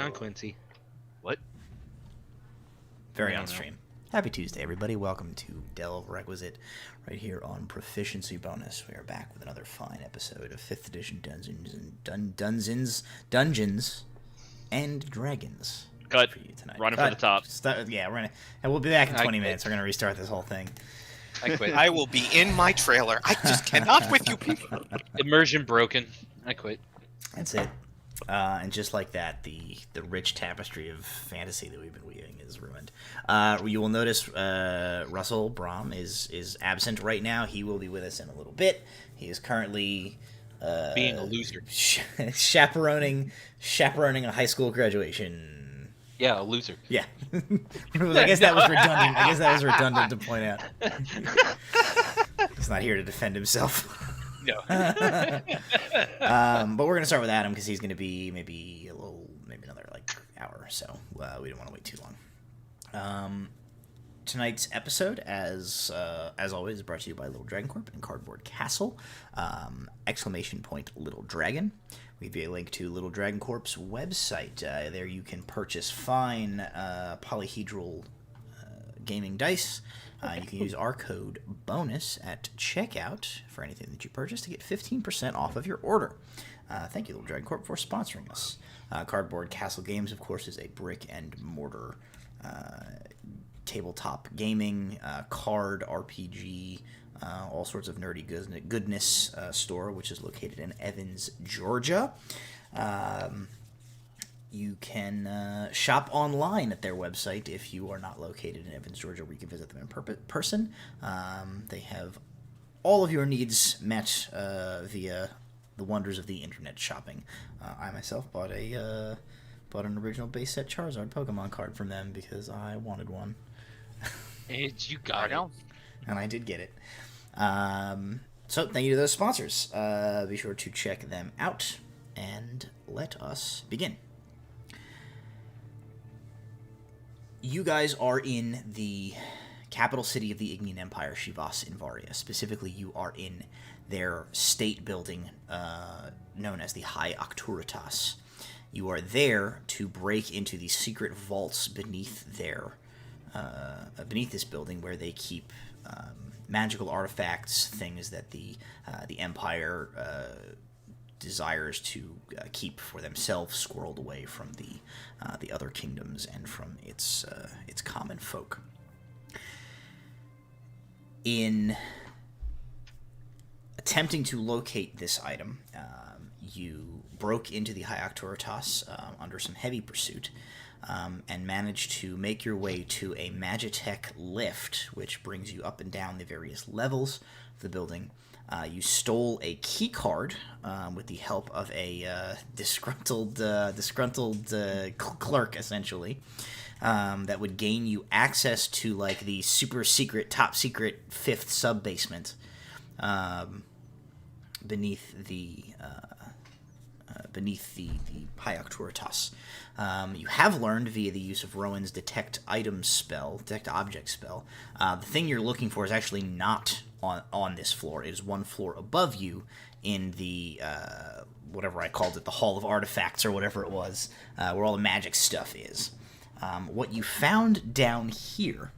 on, Quincy? What? Very on stream. Happy Tuesday, everybody. Welcome to Delve Requisite, right here on Proficiency Bonus. We are back with another fine episode of 5th Edition Dungeons and Dragons. Cut. For you tonight. Running for the top. Yeah, we're gonna, and we'll be back in 20 minutes. We're going to restart this whole thing. I quit. I will be in my trailer. I just cannot with you people. Immersion broken. I quit. That's it. And just like that, the rich tapestry of fantasy that we've been weaving is ruined. You will notice Russell Brom is absent right now. He will be with us in a little bit. He is currently being a loser. chaperoning a high school graduation. Yeah, a loser. Yeah. I guess that was redundant to point out. He's not here to defend himself. No. But we're gonna start with Adam because he's gonna be maybe another hour or so. We don't want to wait too long. Tonight's episode, as always, is brought to you by Little Dragon Corp and Cardboard Castle. ! Little Dragon. We give you a link to Little Dragon Corp's website. There you can purchase fine polyhedral gaming dice. You can use our code BONUS at checkout for anything that you purchase to get 15% off of your order. Thank you, Little Dragon Corp, for sponsoring us. Cardboard Castle Games, of course, is a brick and mortar tabletop gaming, card, RPG, all sorts of nerdy goodness store, which is located in Evans, Georgia. You can shop online at their website if you are not located in Evans, Georgia, where you can visit them in person. They have all of your needs met via the wonders of the internet shopping. I myself bought an original base set Charizard Pokemon card from them because I wanted one. And you got it. And I did get it. So thank you to those sponsors. Be sure to check them out, and let us begin. You guys are in the capital city of the Ignean Empire, Shivas Invaria. Specifically, you are in their state building known as the High Octuritas. You are there to break into the secret vaults beneath this building, where they keep magical artifacts, things that the Empire desires to keep for themselves, squirreled away from the other kingdoms and from its common folk. In attempting to locate this item, you broke into the High Octuritas under some heavy pursuit, and managed to make your way to a Magitech lift, which brings you up and down the various levels of the building. You stole a key card with the help of a disgruntled clerk, essentially, that would gain you access to the super secret, top secret 5th sub basement beneath the High Octuritas. You have learned via the use of Rowan's Detect Object spell. The thing you're looking for is actually not on this floor. It is one floor above you in the, whatever I called it, the Hall of Artifacts or whatever it was, where all the magic stuff is. What you found down here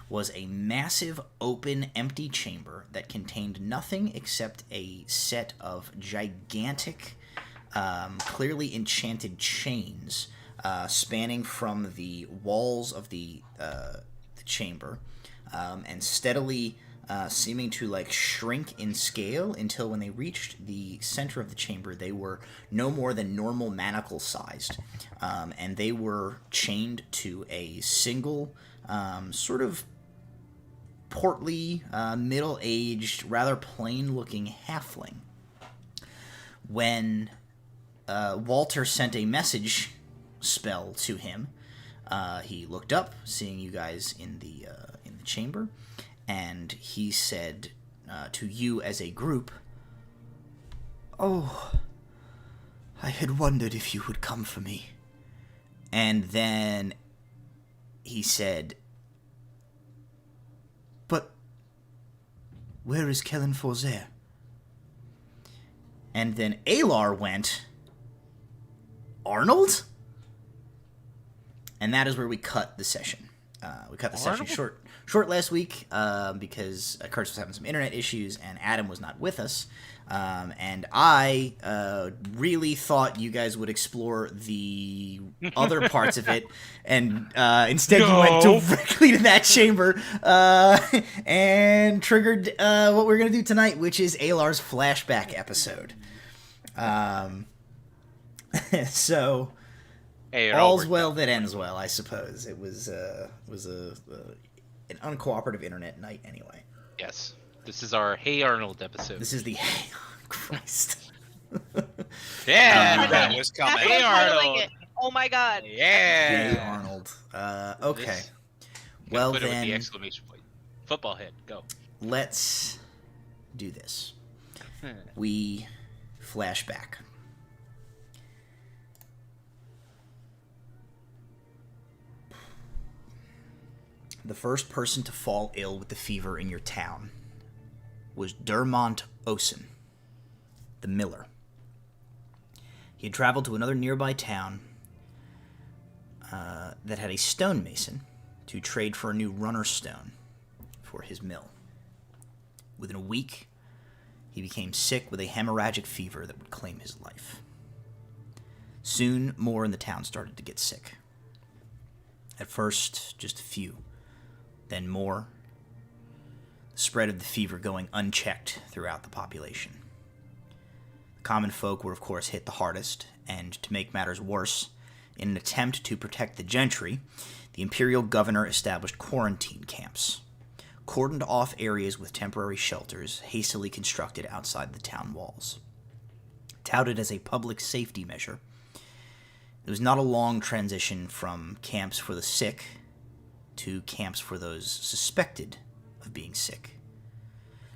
was a massive, open, empty chamber that contained nothing except a set of gigantic, clearly enchanted chains spanning from the walls of the chamber, and steadily seeming to shrink in scale until when they reached the center of the chamber, they were no more than normal manacle sized, and they were chained to a single sort of portly, middle-aged, rather plain-looking halfling. When Walter sent a message spell to him, he looked up, seeing you guys in the chamber, and he said to you as a group, "Oh, I had wondered if you would come for me." And then he said, "But where is Kellen Forzair?" And then Aelar went, "Arnold?" And that is where we cut the session. We cut the session short last week because Curtis was having some internet issues and Adam was not with us. And I really thought you guys would explore the other parts of it, and instead you went directly to that chamber and triggered what we're going to do tonight, which is Aelar's flashback episode. So... Hey, all's well that ends well, I suppose. It was an uncooperative internet night anyway. Yes. This is our Hey Arnold episode. This is the Hey Christ. Yeah, that was coming. Hey Arnold. It. Oh my god. Yeah. Hey Arnold. Okay. Well put it with then, the exclamation point. Football head. Go. let's do this. We flash back. The first person to fall ill with the fever in your town was Dermont Osen, the miller. He had traveled to another nearby town that had a stonemason to trade for a new runner stone for his mill. Within a week, he became sick with a hemorrhagic fever that would claim his life. Soon, more in the town started to get sick. At first, just a few. Then more, the spread of the fever going unchecked throughout the population. The common folk were of course hit the hardest, and to make matters worse, in an attempt to protect the gentry, the imperial governor established quarantine camps, cordoned off areas with temporary shelters hastily constructed outside the town walls. Touted as a public safety measure, it was not a long transition from camps for the sick to camps for those suspected of being sick,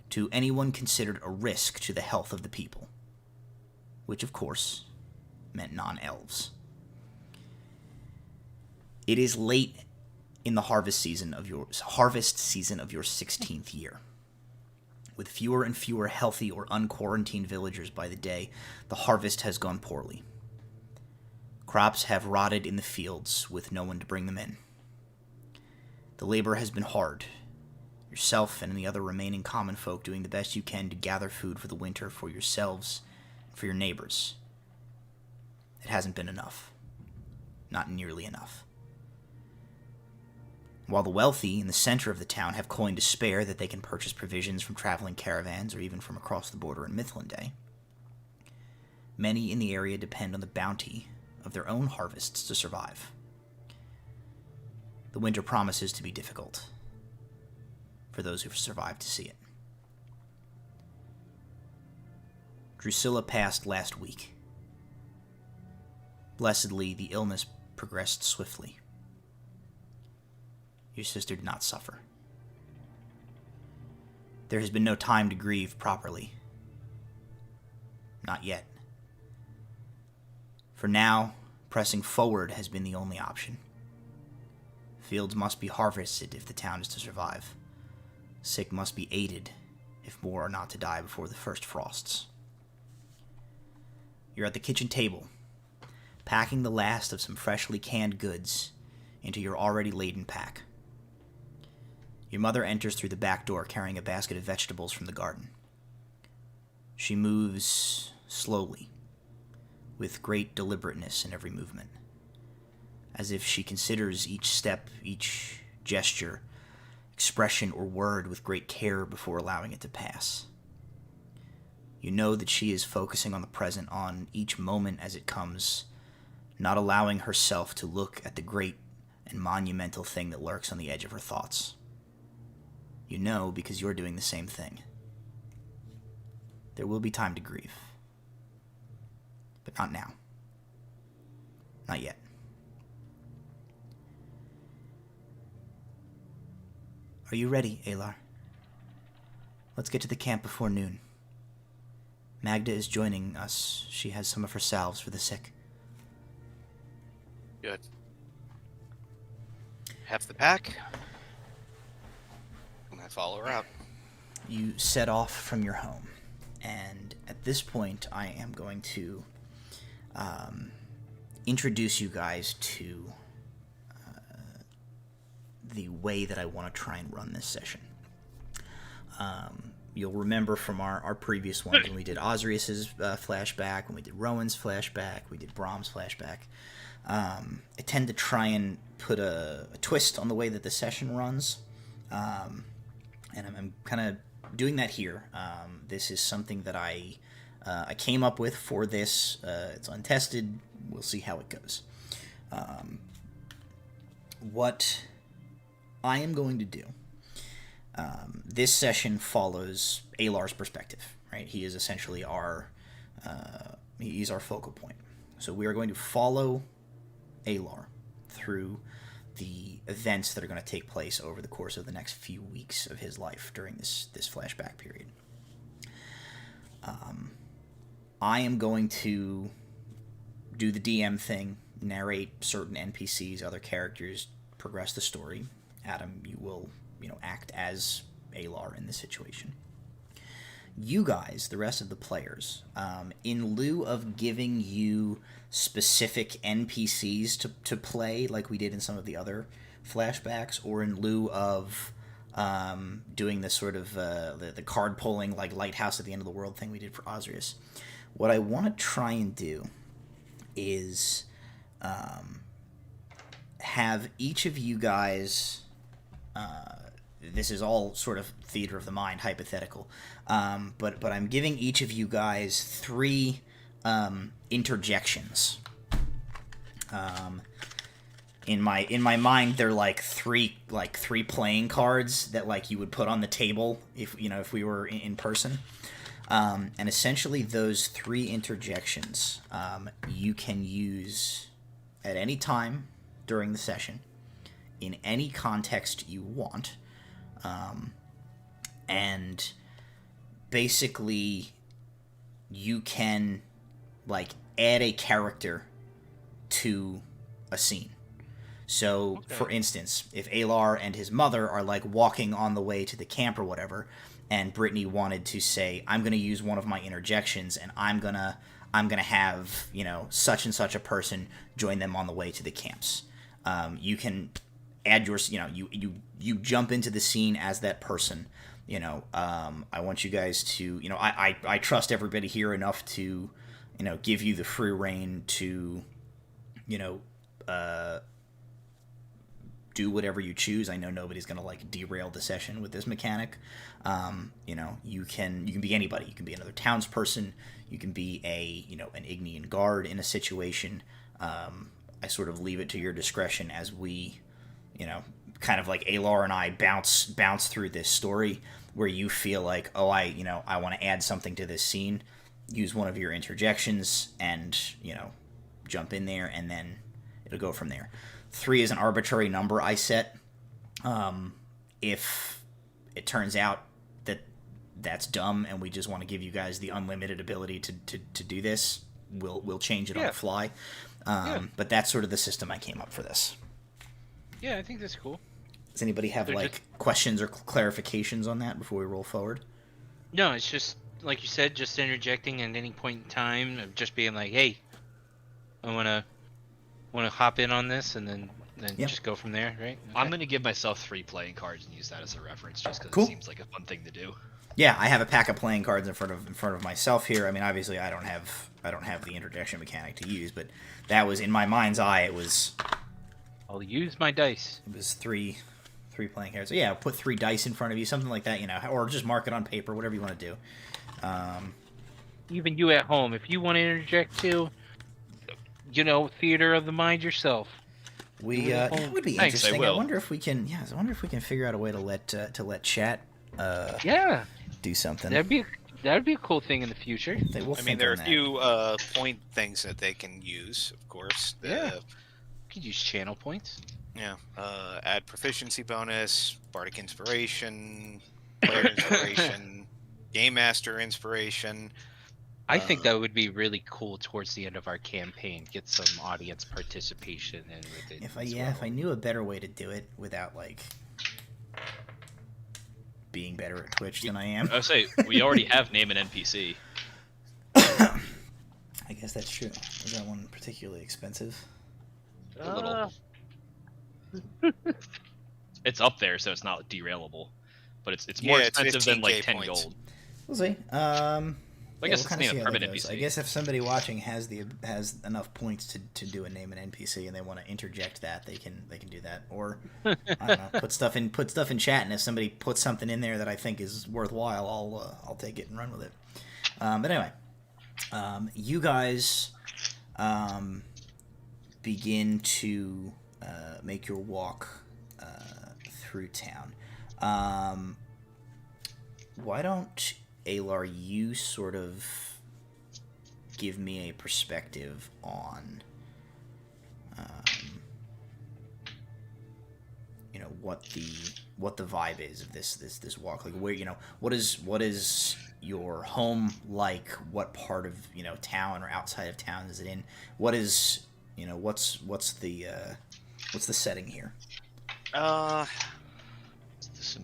to anyone considered a risk to the health of the people, which of course meant non-elves. It is late in the harvest season of your 16th year. With fewer and fewer healthy or unquarantined villagers by the day, the harvest has gone poorly. Crops have rotted in the fields with no one to bring them in. The labor has been hard, yourself and the other remaining common folk doing the best you can to gather food for the winter for yourselves and for your neighbors. It hasn't been enough. Not nearly enough. While the wealthy in the center of the town have coin to spare that they can purchase provisions from traveling caravans or even from across the border in Mithlande, many in the area depend on the bounty of their own harvests to survive. The winter promises to be difficult for those who've survived to see it. Drusilla passed last week. Blessedly, the illness progressed swiftly. Your sister did not suffer. There has been no time to grieve properly. Not yet. For now, pressing forward has been the only option. Fields must be harvested if the town is to survive. Sick must be aided if more are not to die before the first frosts. You're at the kitchen table, packing the last of some freshly canned goods into your already laden pack. Your mother enters through the back door carrying a basket of vegetables from the garden. She moves slowly, with great deliberateness in every movement, as if she considers each step, each gesture, expression, or word with great care before allowing it to pass. You know that she is focusing on the present, on each moment as it comes, not allowing herself to look at the great and monumental thing that lurks on the edge of her thoughts. You know because you're doing the same thing. There will be time to grieve. But not now. Not yet. Are you ready, Aelar? Let's get to the camp before noon. Magda is joining us. She has some of her salves for the sick. Good. Have the pack. And I follow her out. You set off from your home. And at this point, I am going to introduce you guys to the way that I want to try and run this session. You'll remember from our previous ones when we did Osrius's flashback, when we did Rowan's flashback, we did Brom's flashback. I tend to try and put a twist on the way that the session runs, and I'm kind of doing that here. This is something that I came up with for this. It's untested. We'll see how it goes. What I am going to do, this session follows Aelar's perspective, right? He is essentially he's our focal point. So we are going to follow Aelar through the events that are going to take place over the course of the next few weeks of his life during this flashback period. I am going to do the DM thing, narrate certain NPCs, other characters, progress the story. Adam, you will, act as Aelar in this situation. You guys, the rest of the players, in lieu of giving you specific NPCs to play like we did in some of the other flashbacks, or in lieu of doing this sort of the card pulling like Lighthouse at the End of the World thing we did for Osrius, what I want to try and do is have each of you guys, this is all sort of theater of the mind, hypothetical, but I'm giving each of you guys 3 interjections. In my mind, they're like three playing cards that like you would put on the table if we were in person. And essentially those 3 interjections you can use at any time during the session, in any context you want, and basically you can like add a character to a scene. So, for instance, if Aelar and his mother are like walking on the way to the camp or whatever, and Brittany wanted to say, I'm going to use one of my interjections, and I'm gonna have such and such a person join them on the way to the camps. You can add your you jump into the scene as that person. I want you guys to I trust everybody here enough to give you the free reign to do whatever you choose. I know nobody's gonna like derail the session with this mechanic. You can be anybody. You can be another townsperson. You can be an Ignean guard in a situation. I sort of leave it to your discretion as we, kind of like Aelar and I bounce through this story where you feel like, oh, I want to add something to this scene. Use one of your interjections and jump in there, and then it'll go from there. 3 is an arbitrary number I set. If it turns out that that's dumb and we just want to give you guys the unlimited ability to do this, we'll change it on the fly. But that's sort of the system I came up for this. Yeah, I think that's cool. Does anybody have questions or clarifications on that before we roll forward? No, it's just like you said, just interjecting at any point in time, of just being like, "Hey, I want to hop in on this," and then just go from there, right? Okay. I'm gonna give myself 3 playing cards and use that as a reference, just because it seems like a fun thing to do. Yeah, I have a pack of playing cards in front of myself here. I mean, obviously, I don't have the interjection mechanic to use, but that was in my mind's eye. It was. I'll use my dice. It was 3 playing cards. So yeah, put 3 dice in front of you, something like that, or just mark it on paper, whatever you want to do. Even you at home, if you want to interject too, theater of the mind yourself. It would be interesting. I wonder if we can. Yeah, I wonder if we can figure out a way to let chat. Do something. That'd be a cool thing in the future. There are a few point things that they can use, of course. You could use channel points. Yeah. Add proficiency bonus, bardic inspiration, player inspiration, game master inspiration. I think that would be really cool towards the end of our campaign. Get some audience participation in with it. If I knew a better way to do it without like being better at Twitch than I am. I would say we already have name an NPC. I guess that's true. Is that one particularly expensive? A little. It's up there, so it's not derailable. But it's more Yeah, it's expensive than 15K like 10 points. gold. We'll see. I Yeah, guess we'll it's kind of name see a how that permanent goes. NPC. I guess if somebody watching has enough points to do a name an NPC and they want to interject that, they can do that. Or I don't know, put stuff in chat, and if somebody puts something in there that I think is worthwhile, I'll take it and run with it. But anyway, you guys begin to make your walk through town. Why don't, Aelar, you sort of give me a perspective on, what the vibe is of this walk? Like, where, what is your home like? What part of town or outside of town is it in? What is what's the setting here?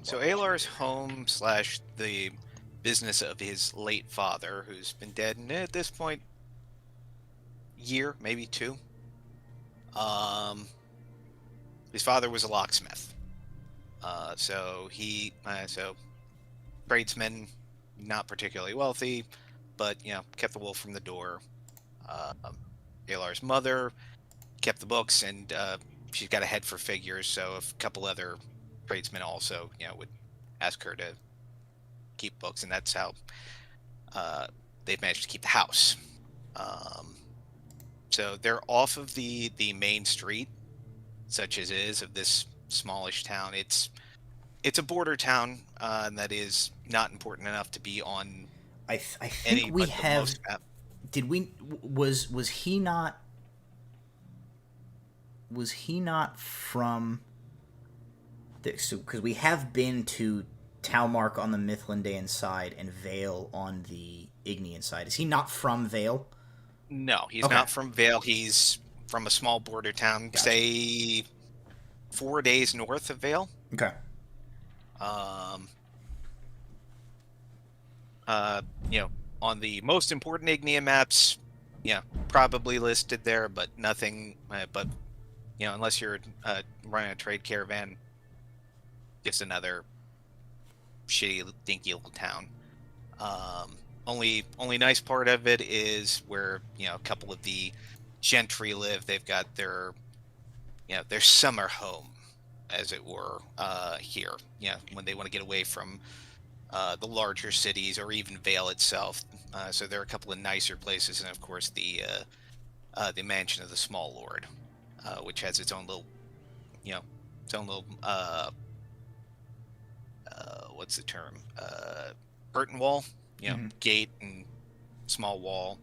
So Aelar's home / the business of his late father, who's been dead at this point, year, maybe 2. His father was a locksmith. So tradesman, not particularly wealthy, but kept the wolf from the door. Aelar's mother kept the books, and she's got a head for figures. So if a couple other tradesmen also, would ask her to keep books, and that's how they've managed to keep the house. So they're off of the main street, such as is of this smallish town. It's a border town that is not important enough to be on I think any we but the have. most map. Did we? Was he not? Was he not from? Because we have been to Talmark on the Mithlandaean side and Vale on the Ignean side. Is he not from Vale? No, he's Okay. not from Vale. He's from a small border town, Gotcha. say 4 days north of Vale. Okay. On the most important Ignean maps, probably listed there, but nothing. But unless you're running a trade caravan, just another shitty, dinky little town. Only nice part of it is where a couple of the gentry live. They've got their summer home, as it were, here. When they want to get away from the larger cities or even Vale itself. So there are a couple of nicer places, and of course the mansion of the Small Lord, which has its own little, what's the term? Curtain wall, gate and small wall,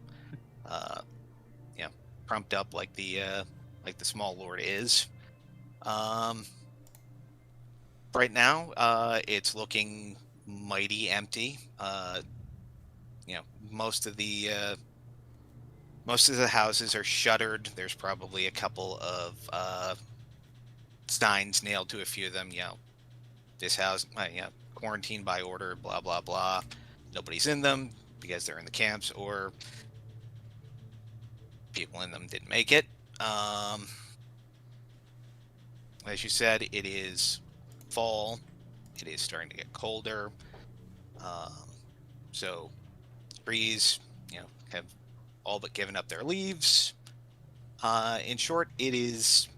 pumped up like the Small Lord is. Right now, it's looking mighty empty. Most of the houses are shuttered. There's probably a couple of signs nailed to a few of them. This house, quarantined by order, blah blah blah. Nobody's in them because they're in the camps, or people in them didn't make it. As you said, it is fall. It is starting to get colder. So trees, have all but given up their leaves. In short, it is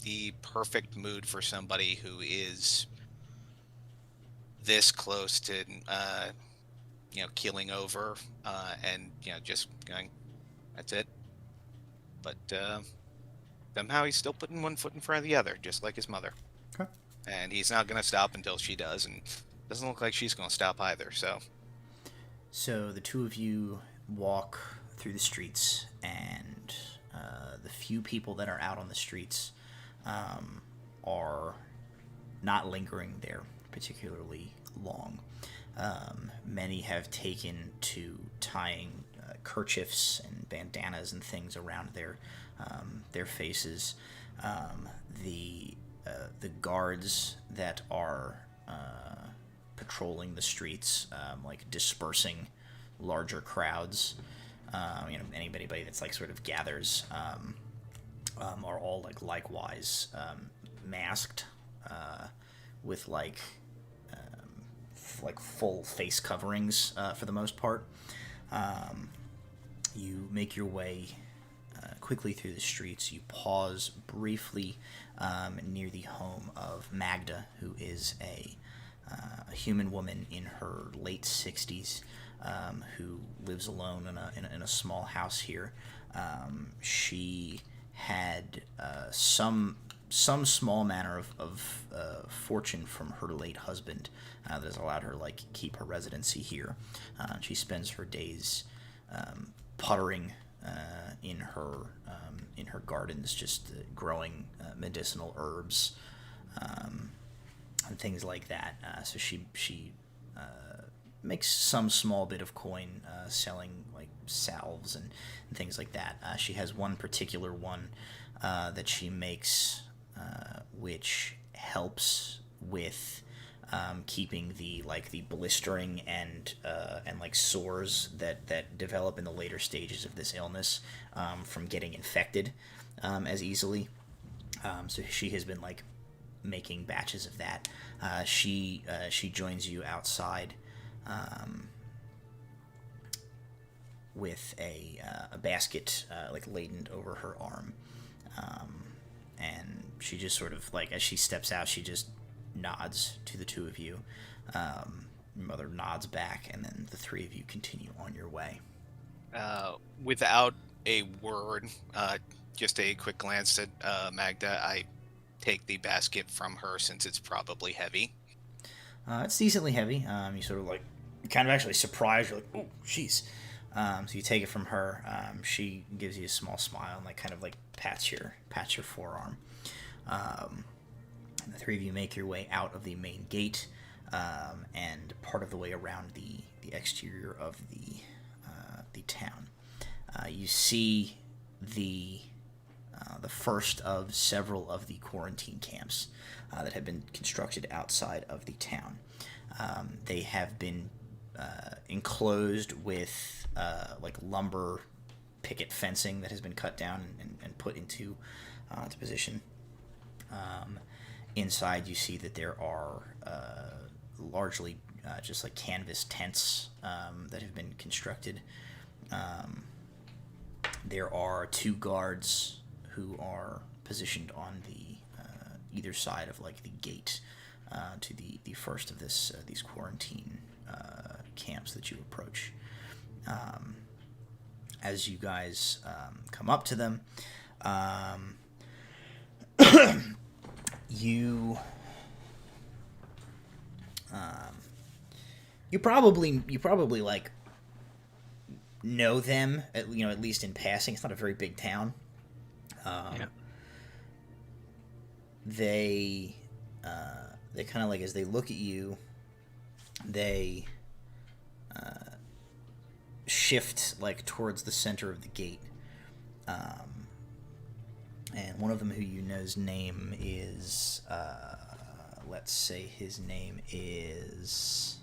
the perfect mood for somebody who is this close to, keeling over, and just going, that's it. But somehow he's still putting one foot in front of the other, just like his mother. Okay. And he's not going to stop until she does, and doesn't look like she's going to stop either. So the two of you walk through the streets, and the few people that are out on the streets are not lingering there particularly long. Many have taken to tying kerchiefs and bandanas and things around their faces. The guards that are patrolling the streets, like dispersing larger crowds, anybody that's like sort of gathers, are all likewise masked, with like full face coverings for the most part. You make your way quickly through the streets. You pause briefly near the home of Magda, who is a human woman in her late 60s who lives alone in a small house here. She had some small manner of fortune from her late husband that has allowed her like keep her residency here. She spends her days puttering in her gardens, just growing medicinal herbs and things like that. So she makes some small bit of coin selling like salves and things like that. She has one particular one that she makes which helps with keeping the blistering and like sores that develop in the later stages of this illness from getting infected as easily. So she has been like making batches of that. She joins you outside with a basket like laden over her arm, and she just sort of like, as she steps out, she just nods to the two of you. Your mother nods back, and then the three of you continue on your way. Without a word, just a quick glance at Magda, I take the basket from her since it's probably heavy. It's decently heavy. You sort of like, kind of actually surprised. You're like, oh, jeez. So you take it from her. She gives you a small smile and like kind of like pats your forearm. The three of you make your way out of the main gate, and part of the way around the exterior of the town. You see the first of several of the quarantine camps that have been constructed outside of the town. They have been enclosed with like lumber picket fencing that has been cut down and put into position. Inside, you see that there are largely just like canvas tents that have been constructed. There are two guards who are positioned on the either side of like the gate to the first of these quarantine camps that you approach. As you guys come up to them, you probably like know them, at least in passing. It's not a very big town. Yeah. They kind of like, as they look at you, they shift like towards the center of the gate. And one of them, who you know's name is, let's say his name is,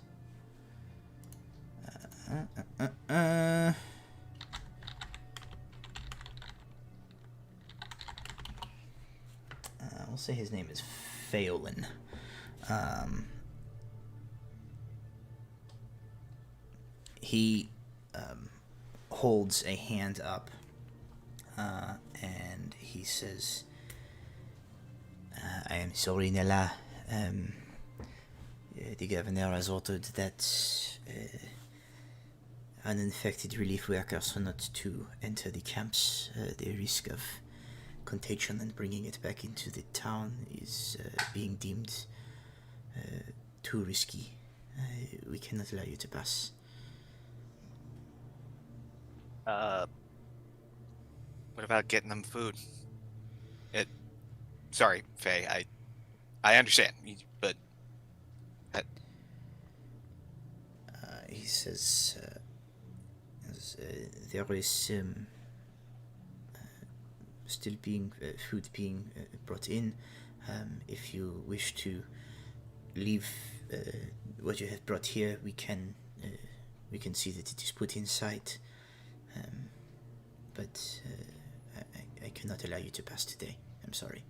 we'll say his name is Pheolin. He holds a hand up, and he says, I am sorry, Nella. The governor has ordered that uninfected relief workers are not to enter the camps. The risk of contagion and bringing it back into the town is being deemed too risky. We cannot allow you to pass. What about getting them food? Sorry, Faye. I understand, but he says there is still being food being brought in. If you wish to leave what you have brought here, we can see that it is put inside. But I cannot allow you to pass today. I'm sorry.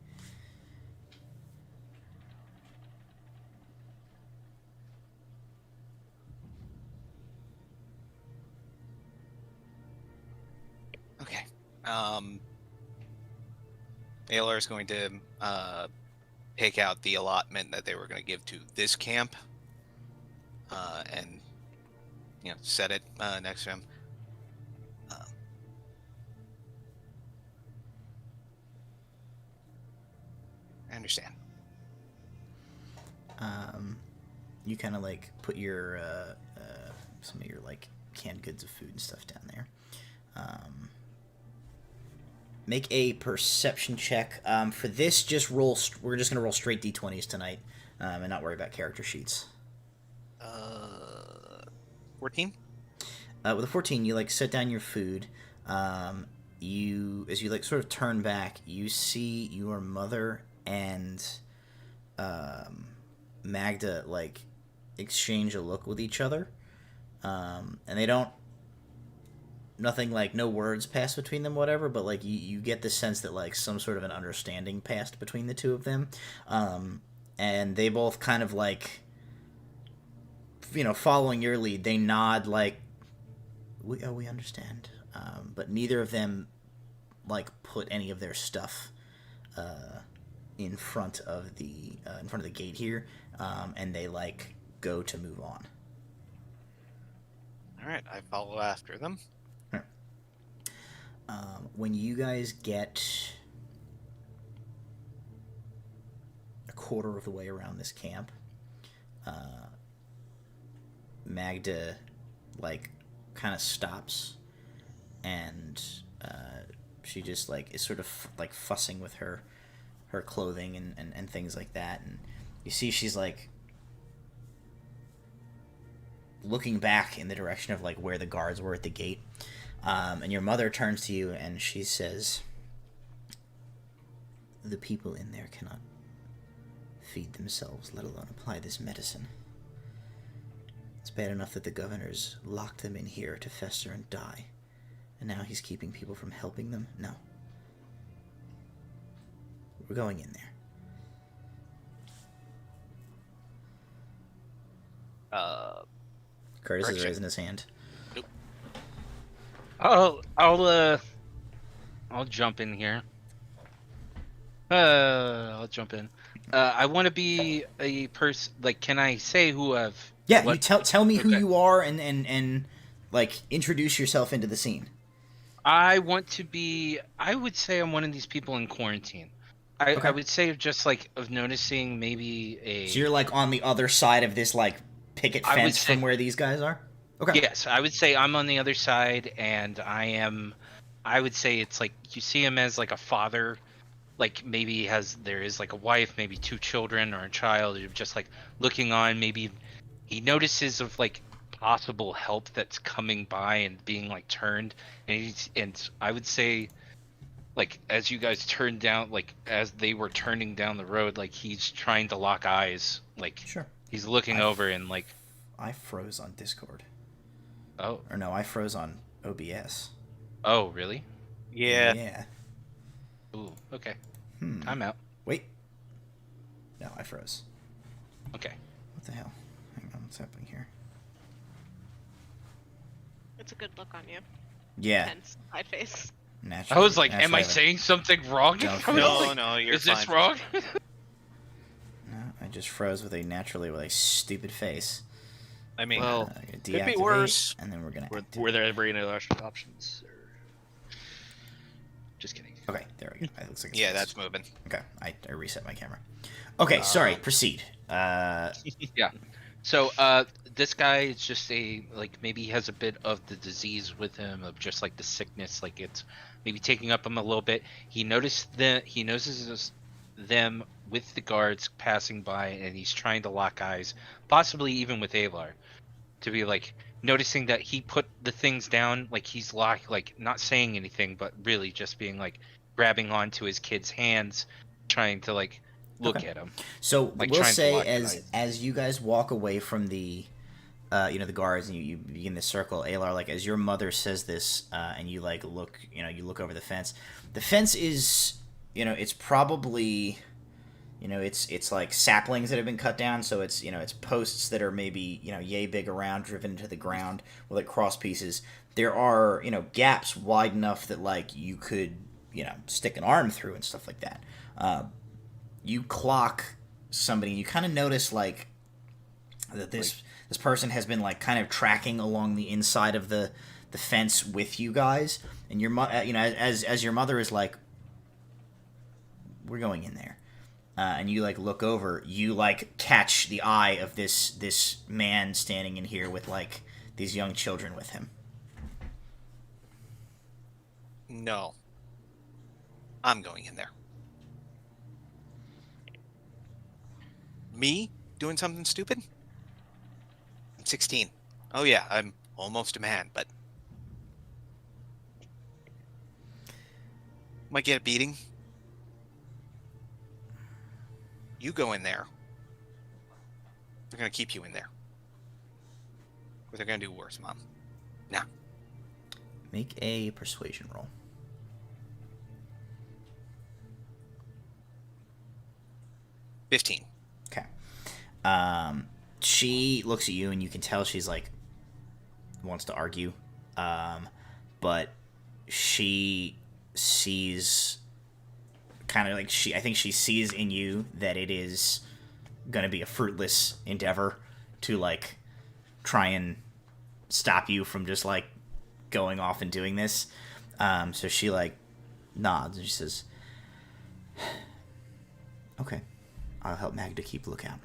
Aelar is going to take out the allotment that they were going to give to this camp, and set it next to him. I understand. You kind of like put your some of your like canned goods of food and stuff down there. Make a perception check. For this, just roll. We're just gonna roll straight d20s tonight, and not worry about character sheets. 14. With a 14, you like set down your food. As you like sort of turn back, you see your mother and Magda like exchange a look with each other, and they don't. Nothing like no words pass between them, whatever. But like you get the sense that like some sort of an understanding passed between the two of them, and they both kind of like, following your lead, they nod like, we understand. But neither of them like put any of their stuff in front of the gate here, and they like go to move on. All right, I follow after them. When you guys get a quarter of the way around this camp, Magda like kind of stops, and she just like is sort of like fussing with her clothing and things like that, and you see she's like looking back in the direction of like where the guards were at the gate, and your mother turns to you and she says, "The people in there cannot feed themselves, let alone apply this medicine. It's bad enough that the governor's locked them in here to fester and die, and now he's keeping people from helping them? No. We're going in there." Curtis is raising his hand. I'll jump in here. I'll jump in. I want to be a person. Like, can I say who I've? Yeah, what? you tell me who Okay. you are and like introduce yourself into the scene. I want to be. I would say I'm one of these people in quarantine. I Okay. would say just like of noticing maybe a. So you're like on the other side of this like picket I would fence say- from where these guys are? Okay. Yes, I would say I'm on the other side, and I would say it's like you see him as like a father, like maybe there is like a wife, maybe 2 children or a child, you're just like looking on. Maybe he notices of like possible help that's coming by and being like turned, and I would say, like as you guys turned down, like as they were turning down the road, like he's trying to lock eyes, like Sure. he's looking over and like, I froze on Discord. oh, Or no, I froze on OBS. oh, really? Yeah. Yeah. Ooh, okay. Hmm. Time out. Wait. No, I froze. Okay. What the hell? Hang on, what's happening here? It's a good look on you. Yeah. Hence, hide face. Naturally, I was like, am I naturally saying something wrong? Don't I was No, like, no, you're is fine. this wrong? No, I just froze with a stupid face. I mean, Well, Deactivate, worse. and then we're gonna. Were there ever any other options? Or... Just kidding. Okay, there we go. It looks like it's yeah, fixed. that's moving. Okay. I reset my camera. Okay, sorry. Proceed. Yeah. So, this guy is just like maybe he has a bit of the disease with him, of just like the sickness, like it's maybe taking up him a little bit. He notices them with the guards passing by, and he's trying to lock eyes, possibly even with Aelar, to be like noticing that he put the things down, like he's like not saying anything, but really just being like grabbing onto his kid's hands, trying to like look Okay. at him. So Like we'll trying to say lock eyes. as you guys walk away from the the guards, and you begin this circle, Aelar, like as your mother says this, and you like look over the fence. The fence is, it's probably You know, it's like saplings that have been cut down, so it's, you know, it's posts that are maybe, you know, yay big around, driven into the ground with like cross pieces. There are, you know, gaps wide enough that like you could, you know, stick an arm through and stuff like that. You clock somebody, you kind of notice like that this person has been like kind of tracking along the inside of the fence with you guys, and your you know, as your mother is like, we're going in there. And you like look over, you like catch the eye of this man standing in here with like these young children with him. No. I'm going in there. Me? Doing something stupid? I'm 16. Oh yeah, I'm almost a man, but... Might get a beating. You go in there. They're gonna keep you in there. Or they're gonna do worse, Mom. Now. Make a persuasion roll. $15. Okay. She looks at you, and you can tell she's like wants to argue, but she sees kind of like I think she sees in you that it is gonna be a fruitless endeavor to like try and stop you from just like going off and doing this. So she like nods and she says, "Okay, I'll help Magda keep lookout."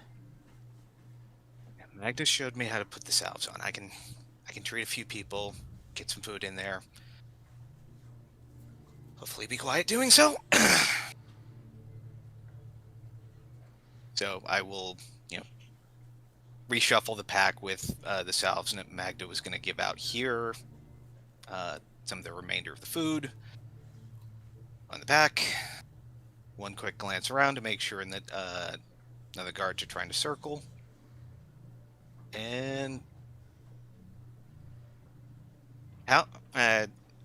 Magda showed me how to put the salves on. I can treat a few people, get some food in there. Hopefully be quiet doing so. So I will, you know, reshuffle the pack with the salves that Magda was going to give out here. Some of the remainder of the food on the back. One quick glance around to make sure that none of the guards are trying to circle. And how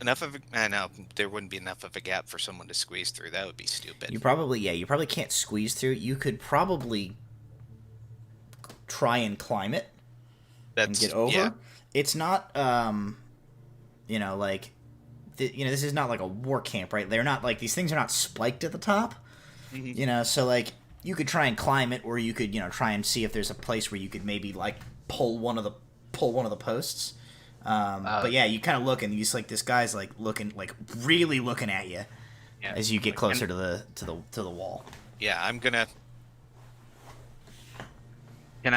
enough of no, there wouldn't be enough of a gap for someone to squeeze through. That would be stupid. You probably can't squeeze through. You could probably try and climb it and get over. Yeah. It's not you know, like this is not like a war camp, right? They're not like, these things are not spiked at the top. Mm-hmm. You know, so like you could try and climb it, or you could, you know, try and see if there's a place where you could maybe like pull one of the posts. But yeah, you kind of look, and you just like, this guy's like looking, like really looking at you, Yeah. as you get closer to the wall. Yeah, I'm gonna. Can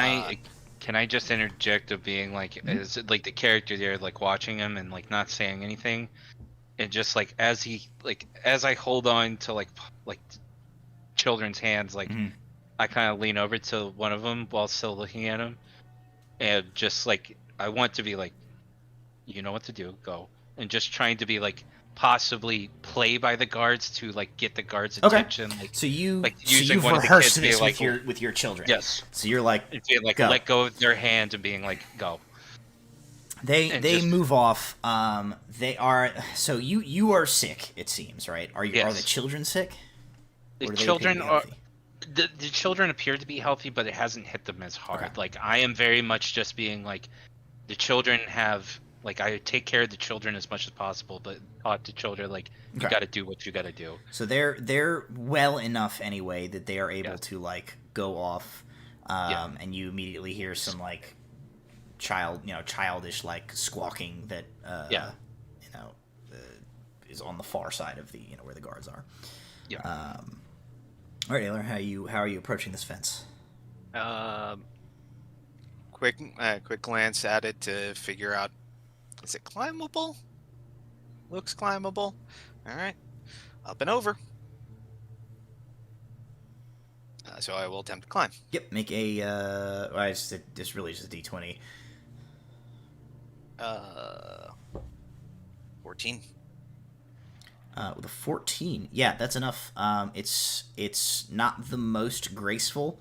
I just interject of being like, is like the character there, like watching him and like not saying anything, and just like as I hold on to like children's hands, like I kind of lean over to one of them while still looking at him, and just like I want to be like, you know what to do, go, and just trying to be like possibly play by the guards to like get the guards' attention. Like, So you've one of the rehearsed kids being this like, with your children. yes, So you're like, being like go. let go of their hand and being like, go. They just move off. They are, so you are sick, it seems, right? Are Yes. the children sick? The Or do they appear to children be are. healthy? The children appear to be healthy, but it hasn't hit them as hard. Okay. Like, I am very much just being like, the children have, like, I take care of the children as much as possible, but taught the children, like, you Okay. got to do what you got to do. So they're well enough anyway that they are able Yeah. to like go off, and you immediately hear some like childish like squawking that Yeah. is on the far side of the, where the guards are. Yeah. All right, Aelar, how are you approaching this fence? Quick glance at it to figure out, is it climbable? Looks climbable. All right, up and over. So I will attempt to climb. Yep, make a it's really just a D20. 14. With a 14, yeah, that's enough. It's not the most graceful.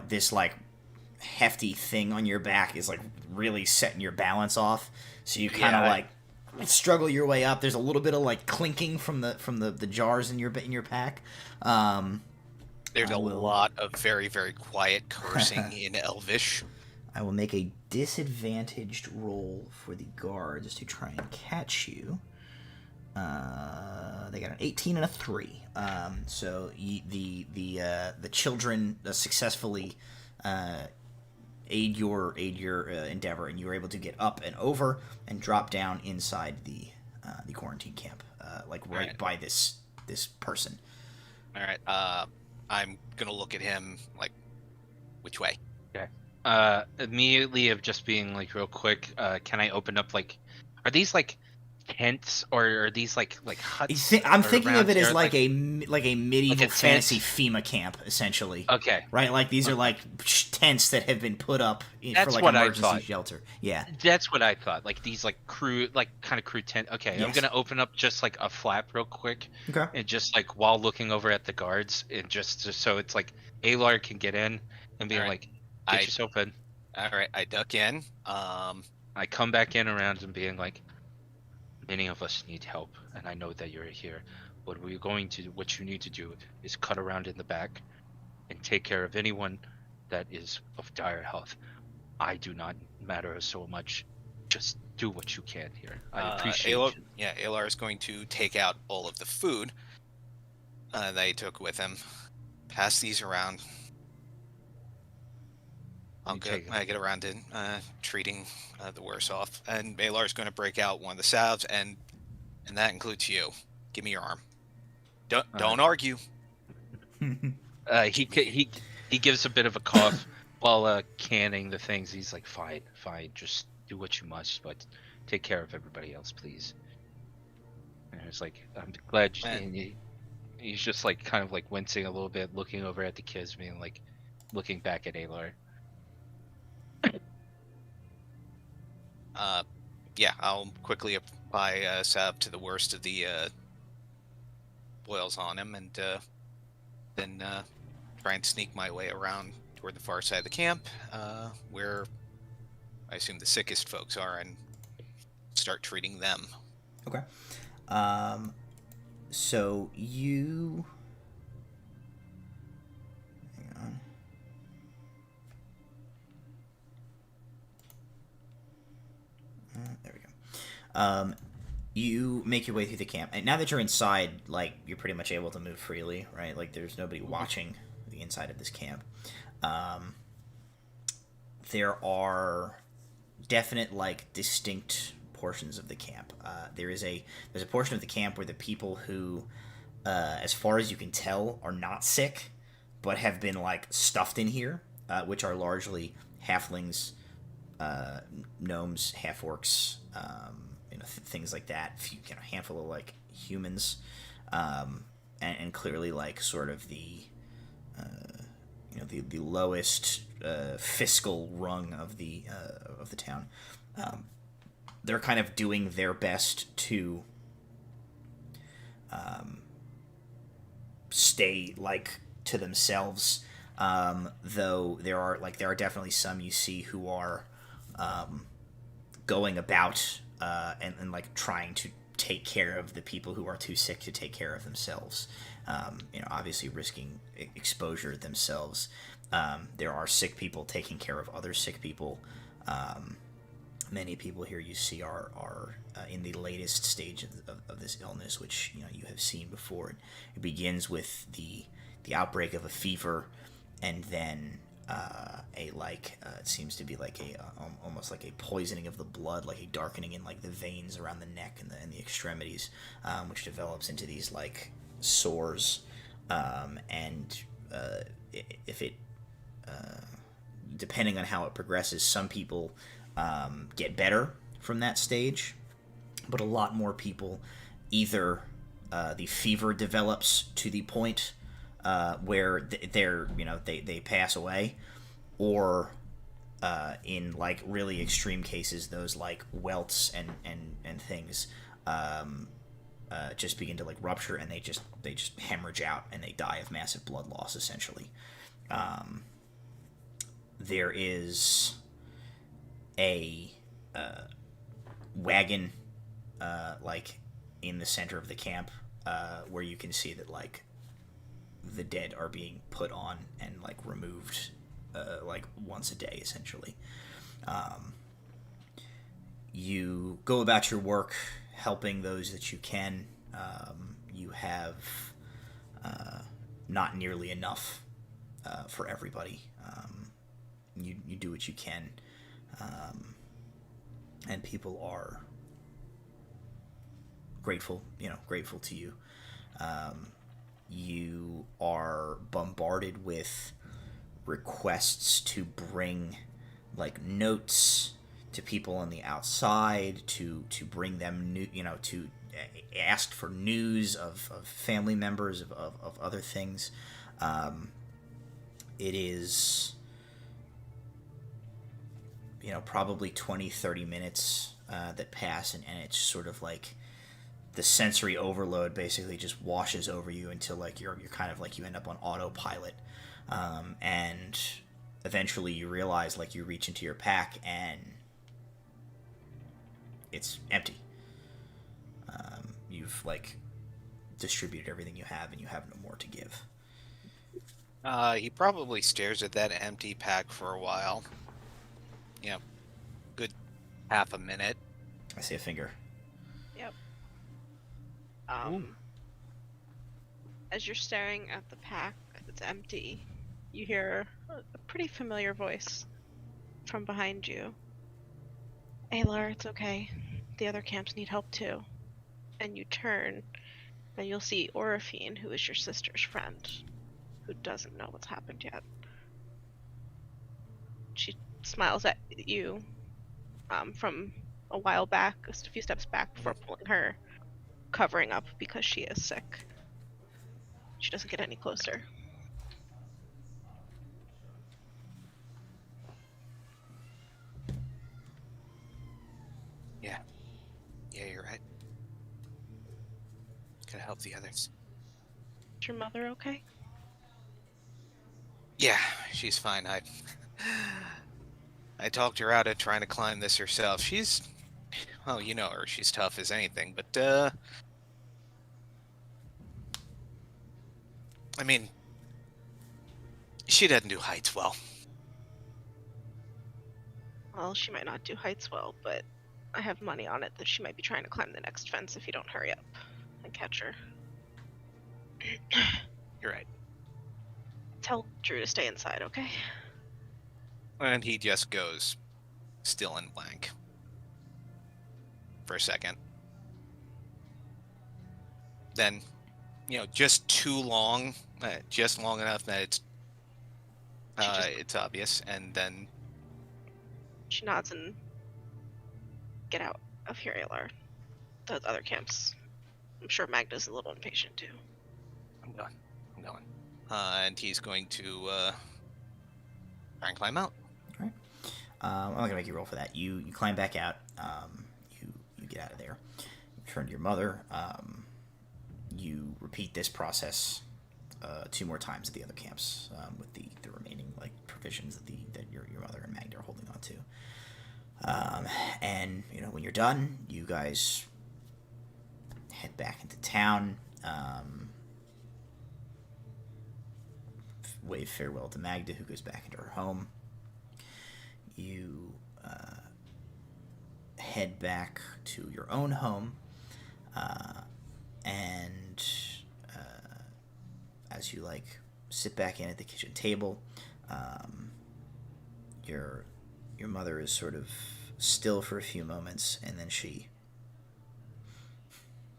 This like hefty thing on your back is like really setting your balance off. So you kind of like struggle your way up. There's a little bit of like clinking from the jars in your pack. There's I a will- lot of very, very quiet cursing in Elvish. I will make a disadvantaged roll for the guards to try and catch you. They got an 18 and a 3. So the children successfully aid your endeavor, and you were able to get up and over and drop down inside the quarantine camp, right by this person. All right. I'm gonna look at him like, which way? Immediately of just being like real quick, can I open up like, are these like tents or are these like huts? I'm or thinking around of it here? as like a medieval tent? fantasy FEMA camp, essentially. Okay, Right, like these are like tents that have been put up for That's like what I emergency thought. shelter. Yeah. that's what I thought. Like these like crew, like kind of crew tent. Okay, I'm Yes. gonna open up just like a flap real quick, Okay. and just like while looking over at the guards, and just so it's like Aelar can get in and be All right. like, get I- yourself in. All right. I duck in. I come back in around and being like, many of us need help, and I know that you're here. What you need to do is cut around in the back and take care of anyone that is of dire health. I do not matter so much. Just do what you can here. I appreciate Aelar, you. yeah, Aelar is going to take out all of the food that he took with him. Pass these around. You take 'em. I get around to treating the worse off, and Aelar's going to break out one of the salves, and that includes you. Give me your arm. Don't argue. He gives a bit of a cough while canning the things. He's like, fine, just do what you must, but take care of everybody else, please. And it's like, I'm glad. And he's just like kind of like wincing a little bit, looking over at the kids, being like, looking back at Aelar. Yeah, I'll quickly apply salve to the worst of the boils on him, and then try and sneak my way around toward the far side of the camp, where I assume the sickest folks are, and start treating them. Okay. So you. Hang on. There we go. You make your way through the camp, and now that you're inside, like you're pretty much able to move freely, right? Like there's nobody watching the inside of this camp. There are definite, like, distinct portions of the camp. There's a portion of the camp where the people who, as far as you can tell, are not sick, but have been like stuffed in here, which are largely halflings, gnomes, half orcs, things like that. A handful of like humans, and clearly like sort of the the lowest fiscal rung of the town. They're kind of doing their best to stay like to themselves, though there are definitely some you see who are going about and like trying to take care of the people who are too sick to take care of themselves. Obviously risking exposure themselves. There are sick people taking care of other sick people. Many people here you see are in the latest stage of this illness, which you have seen before. It begins with the outbreak of a fever, and then it seems to be like almost like a poisoning of the blood, like a darkening in like the veins around the neck and the extremities, which develops into these like sores, and if it depending on how it progresses, some people get better from that stage, but a lot more people either the fever develops to the point where they pass away, or in like really extreme cases, those like welts and things just begin to like rupture, and they just hemorrhage out, and they die of massive blood loss essentially. There is a wagon like in the center of the camp, where you can see that like the dead are being put on and like removed, like once a day essentially. You go about your work, helping those that you can. You have not nearly enough for everybody. You do what you can, and people are grateful to you. You are bombarded with requests to bring like notes to people on the outside, to bring them new, to ask for news of family members, of other things. It is probably 20-30 minutes that pass, and it's sort of like the sensory overload basically just washes over you until like you're kind of like you end up on autopilot, and eventually you realize like you reach into your pack and it's empty. You've like distributed everything you have and you have no more to give. He probably stares at that empty pack for a while. Good half a minute. I see a finger. Yep. As you're staring at the pack that's empty, you hear a pretty familiar voice from behind you. Aelar, it's okay. The other camps need help too. And you turn, and you'll see Orifine, who is your sister's friend, who doesn't know what's happened yet. She smiles at you from a while back, just a few steps back, before pulling her covering up because she is sick. She doesn't get any closer. Yeah, you're right. Gotta help the others. Is your mother okay? Yeah, she's fine. I talked her out of trying to climb this herself. She's, well, you know her. She's tough as anything, but I mean, she doesn't do heights well. Well, she might not do heights well, but I have money on it that she might be trying to climb the next fence if you don't hurry up and catch her. You're right. Tell Drew to stay inside, okay? And he just goes still and blank for a second. Then, just too long, just long enough that it's obvious, and then She nods and get out of here, Aelar. Those other camps. I'm sure Magda's a little impatient too. I'm going. And he's going to try and climb out. All right. I'm not gonna make you roll for that. You climb back out. You get out of there. You turn to your mother. You repeat this process 2 more times at the other camps, with the remaining like provisions that your mother and Magda are holding on to. And when you're done, you guys head back into town. Wave farewell to Magda, who goes back into her home. You head back to your own home, and as you like sit back in at the kitchen table, your mother is sort of still for a few moments, and then she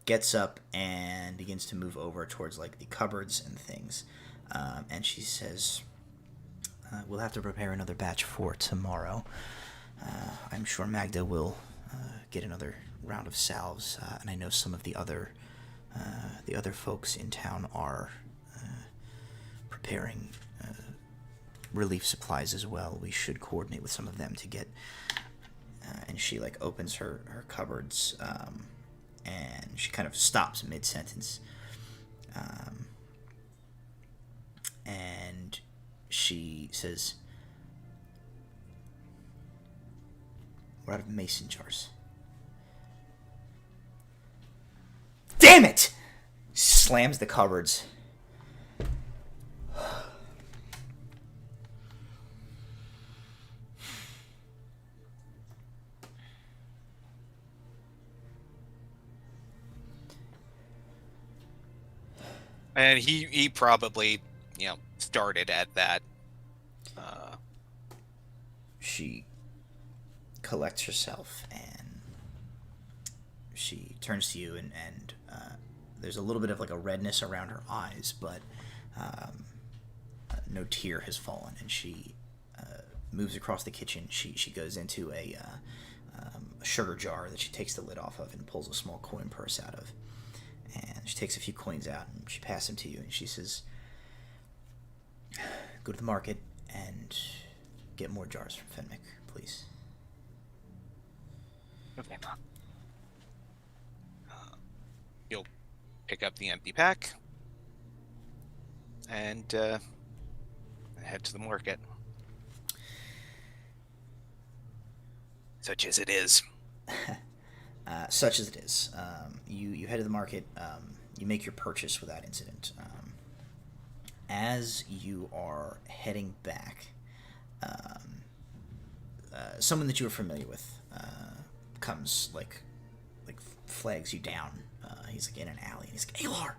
gets up and begins to move over towards like the cupboards and things, and she says, we'll have to prepare another batch for tomorrow. I'm sure Magda will get another round of salves, and I know some of the other folks in town are preparing relief supplies as well. We should coordinate with some of them to get. And she like opens her cupboards, and she kind of stops mid-sentence, and she says, "We're out of mason jars. Damn it! Slams the cupboards. And he probably, started at that. She collects herself and she turns to you, and there's a little bit of like a redness around her eyes, but no tear has fallen, and she moves across the kitchen. She goes into a sugar jar that she takes the lid off of and pulls a small coin purse out of. And she takes a few coins out and she passes them to you, and she says, go to the market and get more jars from Fenwick, please. Okay. You'll pick up the empty pack and head to the market. Such as it is. Such as it is. You head to the market. You make your purchase without incident. As you are heading back, someone that you are familiar with comes, like flags you down. He's like in an alley, and he's like, Aelar!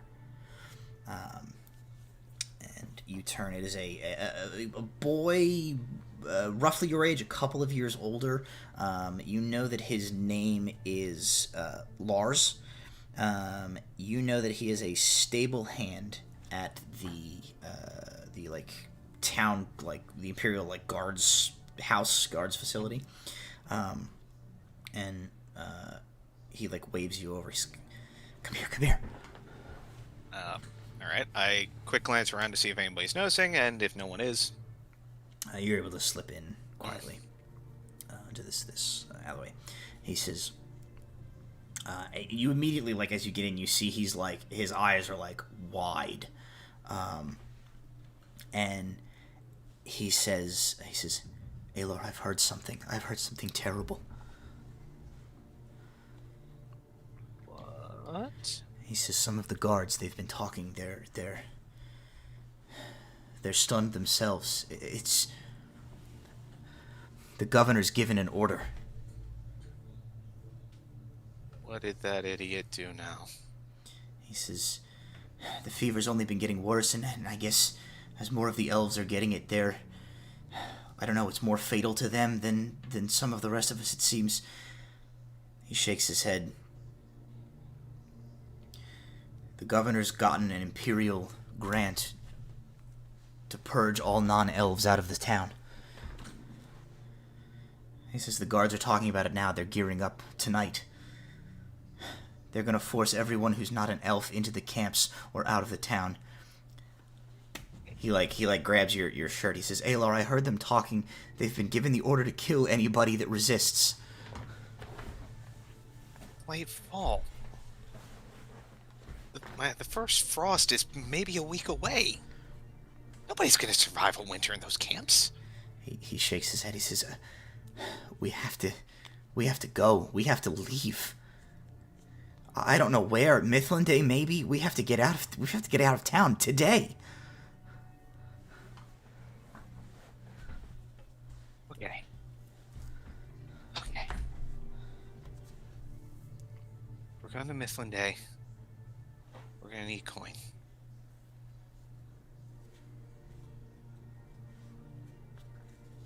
And you turn. It is a boy, roughly your age, a couple of years older. You know that his name is Lars. You know that he is a stable hand at the town, like the Imperial guards facility. And he waves you over. He's come here. All right. I quick glance around to see if anybody's noticing, and if no one is, you're able to slip in quietly into this alleyway. He says, you immediately, as you get in, you see he's his eyes are wide, and he says, Aelar, I've heard something terrible. What? He says some of the guards, they've been talking. They're stunned themselves. It's the governor's given an order. What did that idiot do now? He says the fever's only been getting worse, and I guess as more of the elves are getting it, I don't know, it's more fatal to them than some of the rest of us, it seems. He shakes his head. The governor's gotten an imperial grant to purge all non-elves out of the town. He says the guards are talking about it now. They're gearing up tonight. They're going to force everyone who's not an elf into the camps or out of the town. He grabs your shirt. He says, Aelar, I heard them talking. They've been given the order to kill anybody that resists. Late fall. The first frost is maybe a week away. Nobody's going to survive a winter in those camps. He shakes his head. He says, we have to go. We have to leave. I don't know where. Mithlande, maybe. We have to get out of town today. Okay. We're going to Mithlande. We're going to need coin.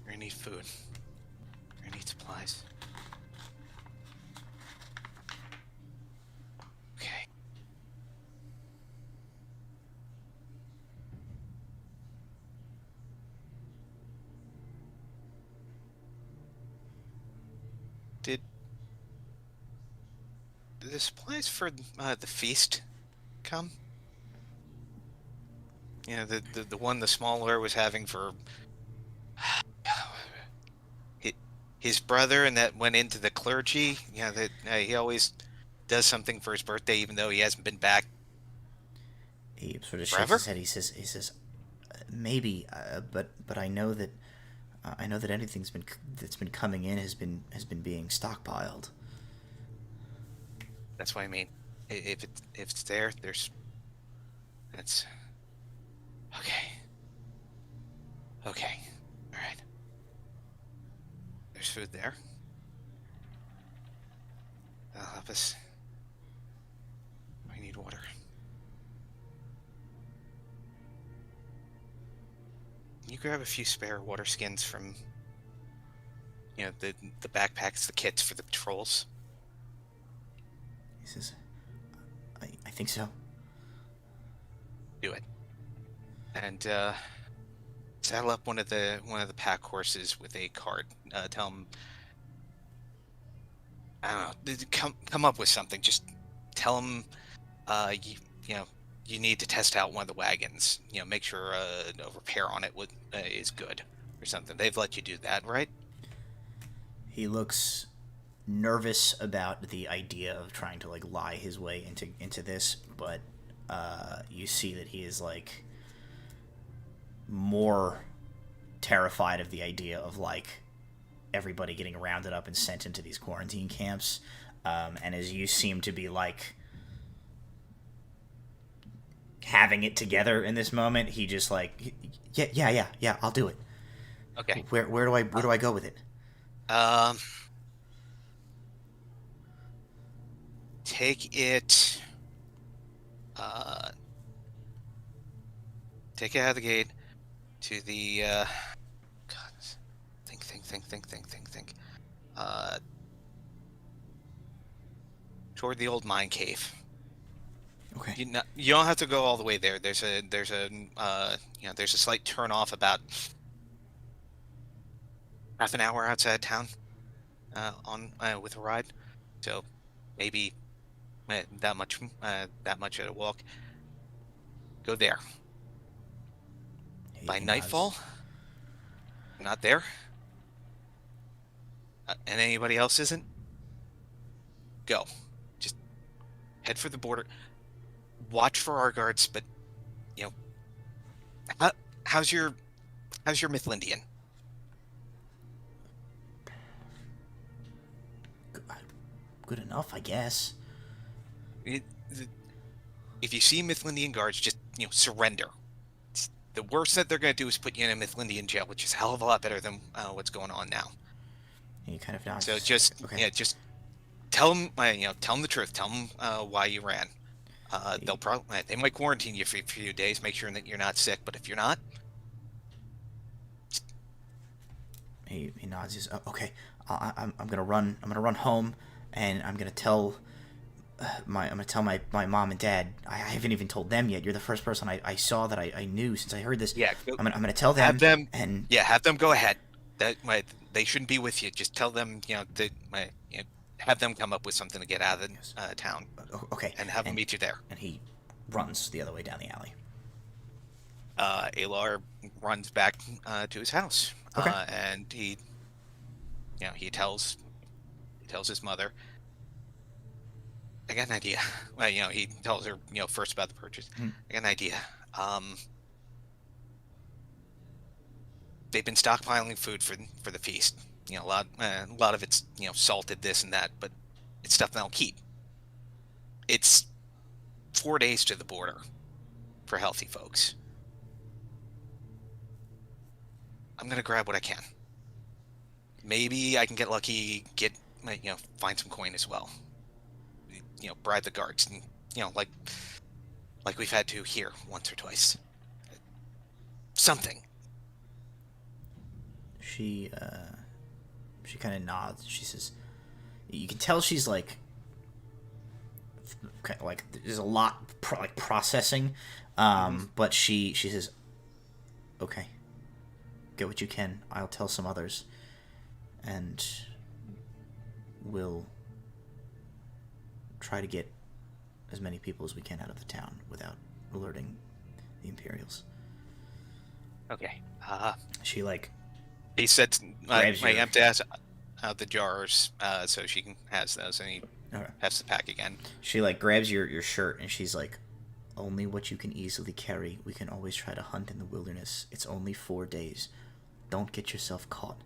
We're going to need food. We're going to need supplies. Okay. Did the supplies for the feast come? Yeah, the one the smaller was having for his brother, and that went into the clergy. Yeah, that he always does something for his birthday, even though he hasn't been back. He sort of Forever? shakes his head. He says, maybe, but I know that anything that's been coming in has been being stockpiled. That's what I mean. if it's there, there's. That's. Okay. Okay. All right. There's food there. That'll help us. We need water. Can you grab a few spare water skins from, the backpacks, the kits for the patrols? He says, I think so. Do it. And saddle up one of the pack horses with a cart. Tell them, I don't know, come up with something. Just tell them, you need to test out one of the wagons. Make sure a repair on it is good or something. They've let you do that, right? He looks nervous about the idea of trying to like lie his way into this, but you see that he is like more terrified of the idea of like everybody getting rounded up and sent into these quarantine camps, and as you seem to be like having it together in this moment, he just like yeah, I'll do it. Okay. Where do I go with it? Take it out of the gate to the God, think. Toward the old mine cave. Okay. You don't have to go all the way there. There's a slight turn off about half an hour outside town with a ride. So maybe that much at a walk. Go there. By nightfall, not there, and anybody else isn't, go. Just head for the border. Watch for our guards, but how's your Mythlindian? Good enough, I guess. If you see Mythlindian guards, just surrender. The worst that they're going to do is put you in a Mythlindian jail, which is a hell of a lot better than what's going on now. He kind of nods. So just tell them, tell them the truth. Tell them why you ran. They might quarantine you for a few days, make sure that you're not sick. But if you're not, he nods. He's okay. I'm gonna run. I'm gonna run home, and I'm gonna tell my mom and dad. I haven't even told them yet. You're the first person I saw that I knew since I heard this. Yeah, I'm gonna tell them. Have them go ahead. They shouldn't be with you. Just tell them, have them come up with something to get out of the town. Okay. And have them meet you there. And he runs the other way down the alley. Aelar runs back to his house. Okay. And he tells his mother, I got an idea. Well, he tells her, first about the purchase. I got an idea. They've been stockpiling food for the feast. A lot of it's salted this and that, but it's stuff they'll keep. It's 4 days to the border for healthy folks. I'm gonna grab what I can. Maybe I can get lucky, find some coin as well. Bribe the guards, and like we've had to here once or twice. Something. She kind of nods. She says, you can tell she's like there's a lot processing, but she says, okay, get what you can. I'll tell some others, and we'll try to get as many people as we can out of the town without alerting the Imperials. Okay. She He sets my grabs your- empty ass out the jars, so she can has those, and he has to pack again. She grabs your shirt and she's like, only what you can easily carry. We can always try to hunt in the wilderness. It's only 4 days. Don't get yourself caught.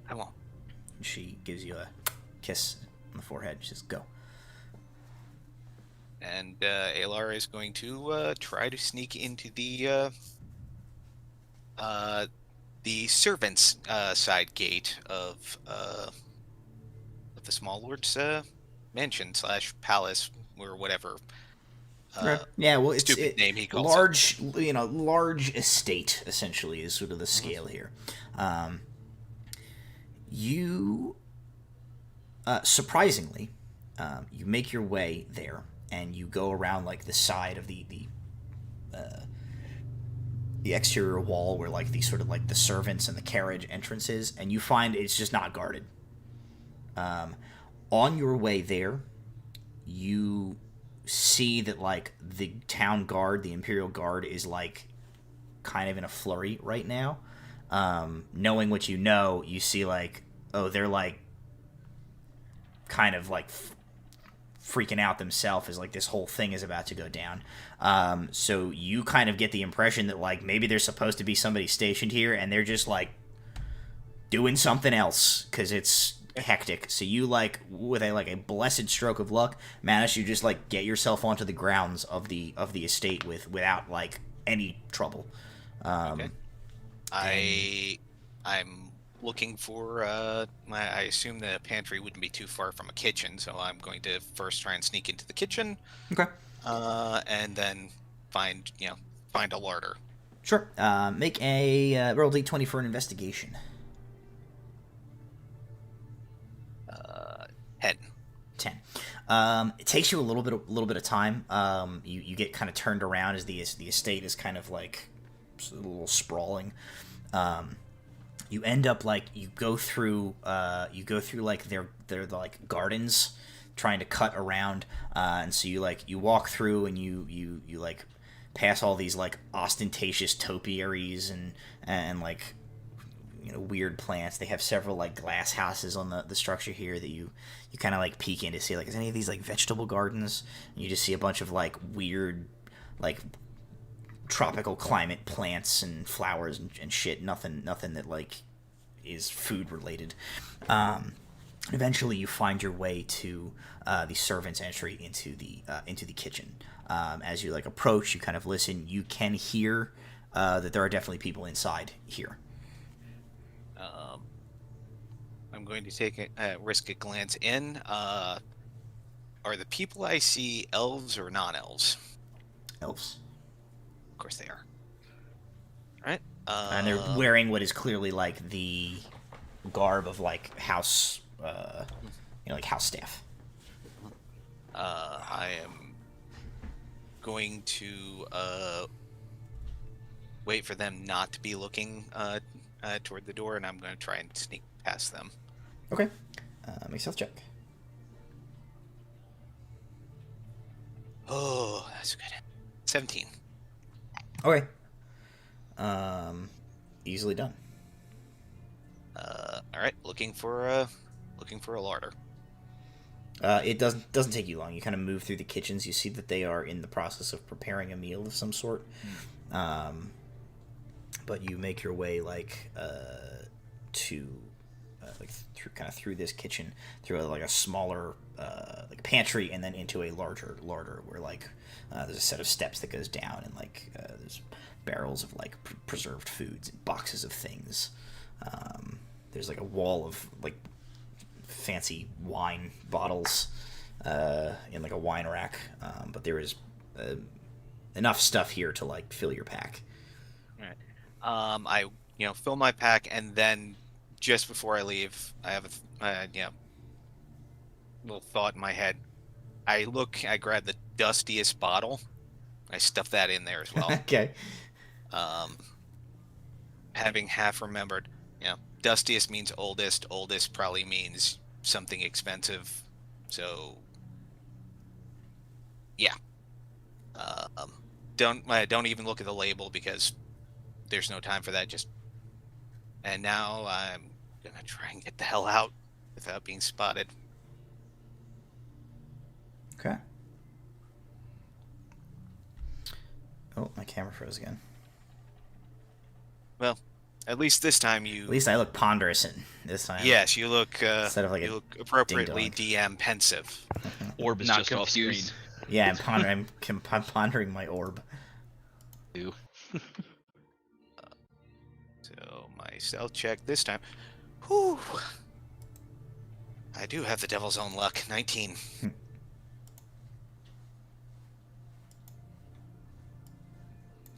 I won't. She gives you a kiss the forehead. She says, "Go." And Aelar is going to try to sneak into the servants' side gate of the small lord's mansion slash palace or whatever Yeah, well, it's stupid name he calls it. large, large estate essentially is sort of the scale here. You surprisingly, you make your way there, and you go around like the side of the exterior wall where like the sort of like the servants and the carriage entrances, and you find it's just not guarded. On your way there, you see that like the town guard, the Imperial Guard, is like kind of in a flurry right now. Knowing what you know, you see like, oh, they're like kind of like freaking out themselves as like this whole thing is about to go down. So you kind of get the impression that like maybe there's supposed to be somebody stationed here and they're just like doing something else because it's hectic. So you like with a blessed stroke of luck manage to just like get yourself onto the grounds of the estate without like any trouble. Okay. I'm looking for I assume the pantry wouldn't be too far from a kitchen, so I'm going to first try and sneak into the kitchen. Okay. And then find a larder. Sure. Make a roll d20 for an investigation. 10. 10. It takes you a little bit of time. You get kind of turned around as the estate is kind of like a little sprawling. You end up like you go through like their like gardens, trying to cut around, and so you walk through and you like pass all these like ostentatious topiaries and like weird plants. They have several like glass houses on the structure here that you kind of like peek in to see like is any of these like vegetable gardens, and you just see a bunch of like weird like tropical climate plants and flowers and shit. Nothing that like is food related. Eventually you find your way to the servants' entry into the kitchen. As you like approach, you kind of listen. You can hear that there are definitely people inside here. I'm going to take risk a glance in. Are the people I see elves or non-elves? Elves. Of course they are. All right. And they're wearing what is clearly like the garb of like house, like house staff. I am going to wait for them not to be looking toward the door, and I'm going to try and sneak past them. Okay. Make a stealth check. Oh, that's good. 17. Okay. Easily done. All right. Looking for a larder. It doesn't take you long. You kind of move through the kitchens. You see that they are in the process of preparing a meal of some sort. But you make your way through this kitchen, through like a smaller like pantry, and then into a larger larder where like there's a set of steps that goes down, and like there's barrels of like preserved foods and boxes of things. There's like a wall of like fancy wine bottles in like a wine rack, but there is enough stuff here to like fill your pack. All right. I fill my pack, and then just before I leave, I have a little thought in my head. I grab the dustiest bottle. I stuff that in there as well. Okay. Having half remembered, dustiest means oldest. Oldest probably means something expensive. So, yeah. Don't even look at the label because there's no time for that. And now I'm gonna try and get the hell out without being spotted. Okay. Oh, my camera froze again. Well, At least this time At you. least I look ponderous this time. Yes, you look. Instead of like you a look appropriately ding-dong. DM pensive. Orb is Not just off screen. confused. Yeah, I'm pondering my orb. Ew. So my stealth check this time. Whew. I do have the devil's own luck. 19.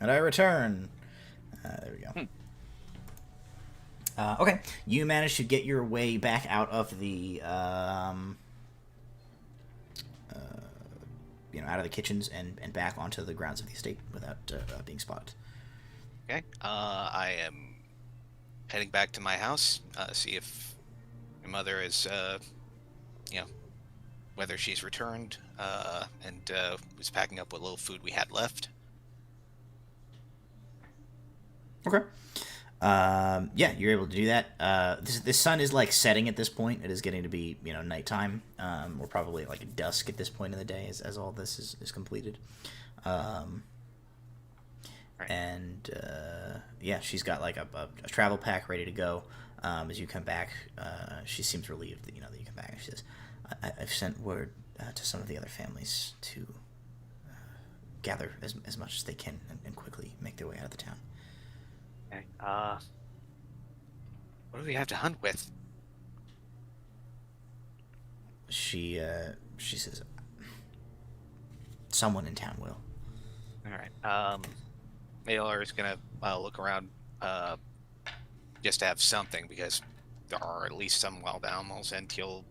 And I return. There we go. Okay, you managed to get your way back out of the, out of the kitchens and back onto the grounds of the estate without being spotted. Okay. I am heading back to my house. See if my mother is, whether she's returned, and was packing up what little food we had left. Okay. Yeah, you're able to do that. The sun is like setting at this point. It is getting to be, nighttime. Or probably like dusk at this point in the day as all this is completed. And yeah, she's got like a travel pack ready to go. As you come back, she seems relieved that you come back. She says, I've sent word to some of the other families to gather as much as they can and quickly make their way out of the town. Okay. What do we have to hunt with? She says, someone in town will. All right. Aelar is gonna look around, just to have something because there are at least some wild animals, and he'll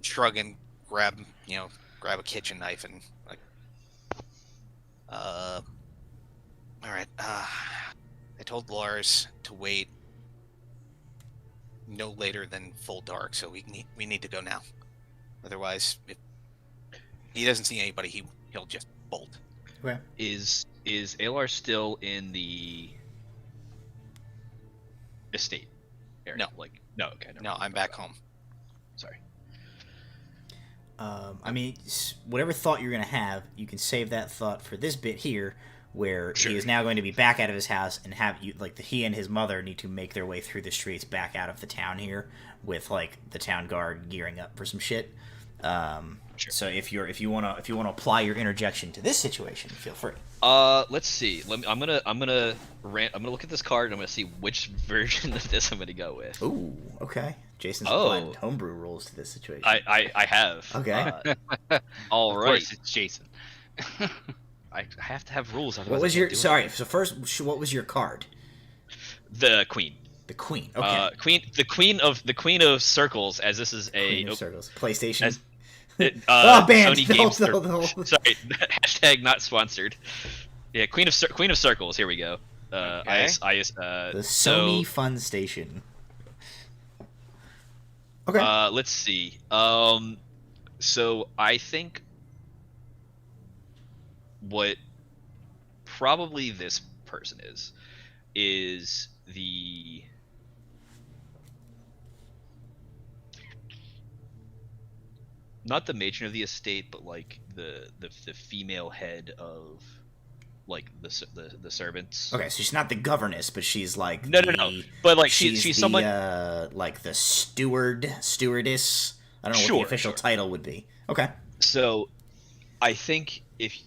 shrug and grab a kitchen knife and like. All right. I told Lars to wait no later than full dark, so we need to go now. Otherwise, if he doesn't see anybody, he'll just bolt. Okay. Is Aelar still in the estate area? No. No. Okay. No, I'm back home. Sorry. I mean, whatever thought you're going to have, you can save that thought for this bit here, where Sure. he is now going to be back out of his house and have you he and his mother need to make their way through the streets back out of the town here with like the town guard gearing up for some shit. Sure. So if you want to apply your interjection to this situation, feel free. Let's see. I'm gonna look at this card and I'm gonna see which version of this I'm gonna go with. Ooh, okay. Jason's Oh. applied homebrew rules to this situation. I have. Okay. All Of right. course, it's Jason. I have to have rules. What Otherwise was I your can't do sorry? anything. So first, what was your card? The queen. The queen. Okay. The queen of circles. As this is a Queen of circles. PlayStation. as- Oh, banned. Sony No, Games. no, no. Sorry. Hashtag not sponsored. Yeah, queen of circles. Here we go. Okay. The Sony Fun Station. Okay. Let's see. So I think what probably this person is the not the matron of the estate, but like the female head of like the servants. Okay, so she's not the governess, but she's like No. But like she's the, someone like the stewardess. I don't know what Sure, the official sure. title would be. Okay. So, I think if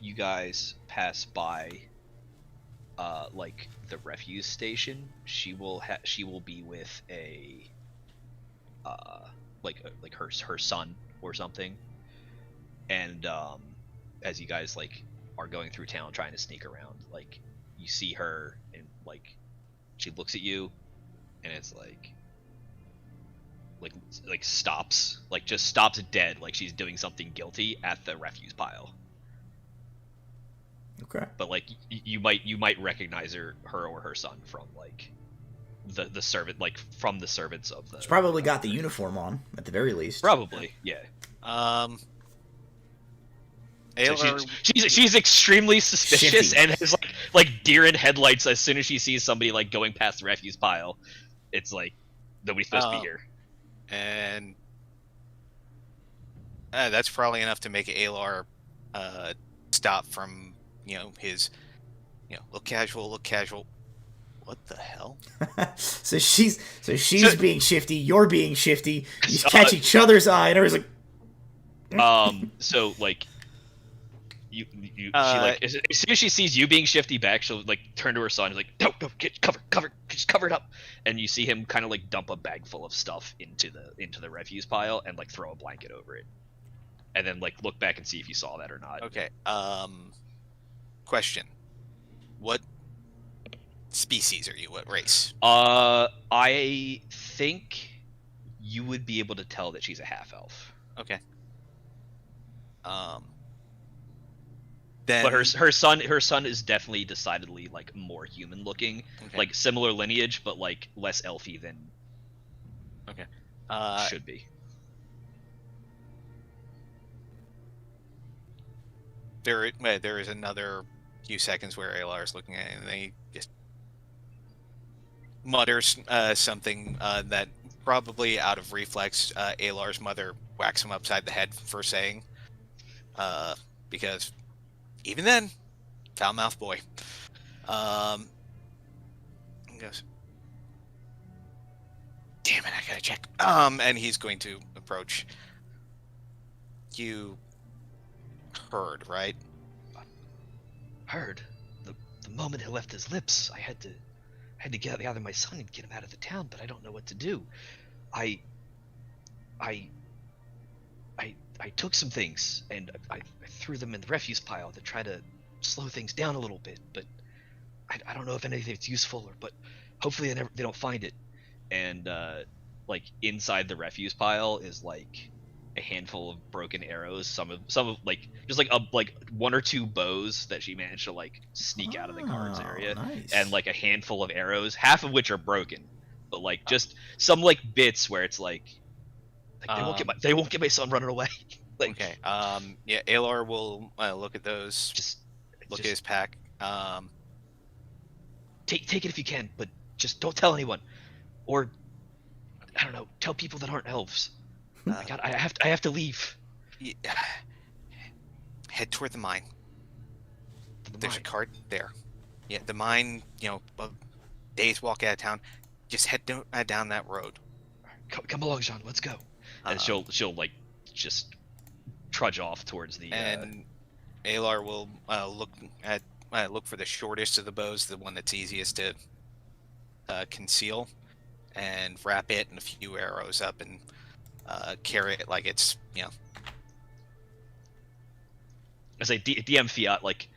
you guys pass by, like the refuse station, she will be with a, like her son or something, and as you guys like are going through town trying to sneak around, like you see her and like she looks at you, and it's like stops, like just stops dead, like she's doing something guilty at the refuse pile. Okay. But like you might recognize her or her son from like the servant, like from the servants of the. She's probably got the uniform on at the very least. Probably, yeah. Aelar, So she's extremely suspicious Shifty. and has like deer in headlights as soon as she sees somebody like going past the refuse pile. It's like nobody's supposed to be here. and that's probably enough to make Aelar stop from his look casual. What the hell? So she's being shifty. You're being shifty. You catch each other's eye, and everyone's like, So like she like as soon as she sees you being shifty back, she'll like turn to her son and like, no, get just cover it up. And you see him kind of like dump a bag full of stuff into the refuse pile and like throw a blanket over it. And then like look back and see if you saw that or not. Okay. Question. What species are you? What race? I think you would be able to tell that she's a half elf. Okay. Then, But her son is definitely decidedly like more human looking, okay. like similar lineage, but like less elfy than Okay. should be. There is another few seconds where Aelar is looking at it, and they just mutters something that probably out of reflex, Aelar's mother whacks him upside the head for saying, because even then, foul-mouthed boy. He goes, damn it, I gotta check. And he's going to approach. You heard, right? Heard. The moment it left his lips, I had to gather my son and get him out of the town, but I don't know what to do. I took some things and I threw them in the refuse pile to try to slow things down a little bit, but I don't know if anything's useful but hopefully they don't find it. And like inside the refuse pile is like a handful of broken arrows, some of like just like one or two bows that she managed to like sneak out of the guards area, nice. and like a handful of arrows, half of which are broken, but like just some like bits where it's like they won't get my son running away. Like, okay. Yeah, Aelar will look at those. just Look at his pack. take it if you can, but just don't tell anyone, or I don't know, tell people that aren't elves. I have to leave. Yeah. Head toward the mine. There's a cart there. Yeah, the mine. A day's walk out of town. Just head down that road. Come along, Jean. Let's go. And she'll like just trudge off towards the. And Aelar will look for the shortest of the bows, the one that's easiest to conceal, and wrap it and a few arrows up and carry it like it's I say DM Fiat, like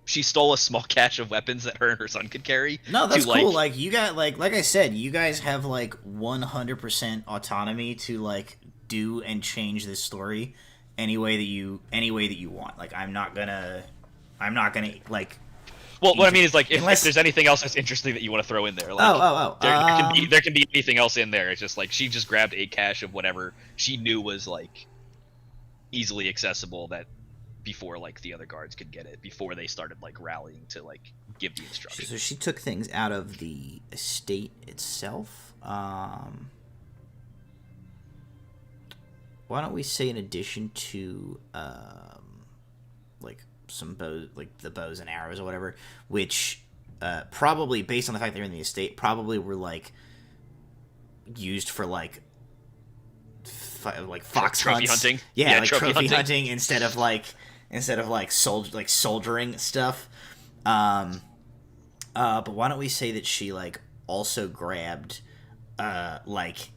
she stole a small cache of weapons that her and her son could carry. no, that's cool. Like you got like I said, you guys have like 100% autonomy to like do and change this story any way that you want. Like I'm not gonna like. Well, what I mean is like if there's anything else that's interesting that you want to throw in there. Like, there can be anything else in there. It's just like she just grabbed a cache of whatever she knew was like easily accessible that before like the other guards could get it, before they started like rallying to like give the instructions. So she took things out of the estate itself. Why don't we say in addition to like some bows, like the bows and arrows or whatever, which probably based on the fact they're in the estate probably were like used for like fox trophy hunts. hunting. Yeah, like trophy hunting instead of soldiering stuff. But why don't we say that she like also grabbed like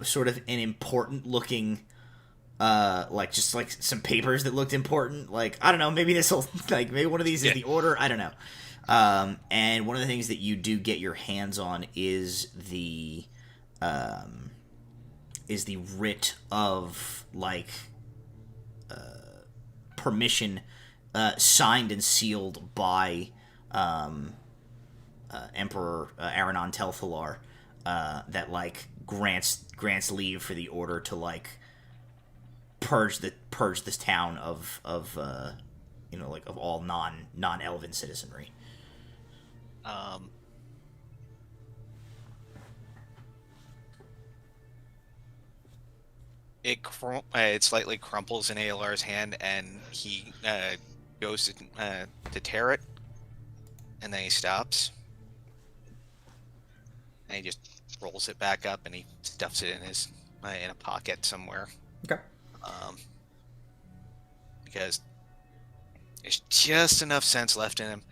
sort of an important looking like just like some papers that looked important. Like I don't know, maybe this will like maybe one of these is the order. I don't know. And one of the things that you do get your hands on is the writ of like permission signed and sealed by Emperor Aranon Telthalar that like grants leave for the order to like purge this town of like of all non-elven citizenry. It slightly crumples in Aelar's hand, and he goes to tear it, and then he stops, And he just rolls it back up and he stuffs it in his in a pocket somewhere. Okay. Because there's just enough sense left in him.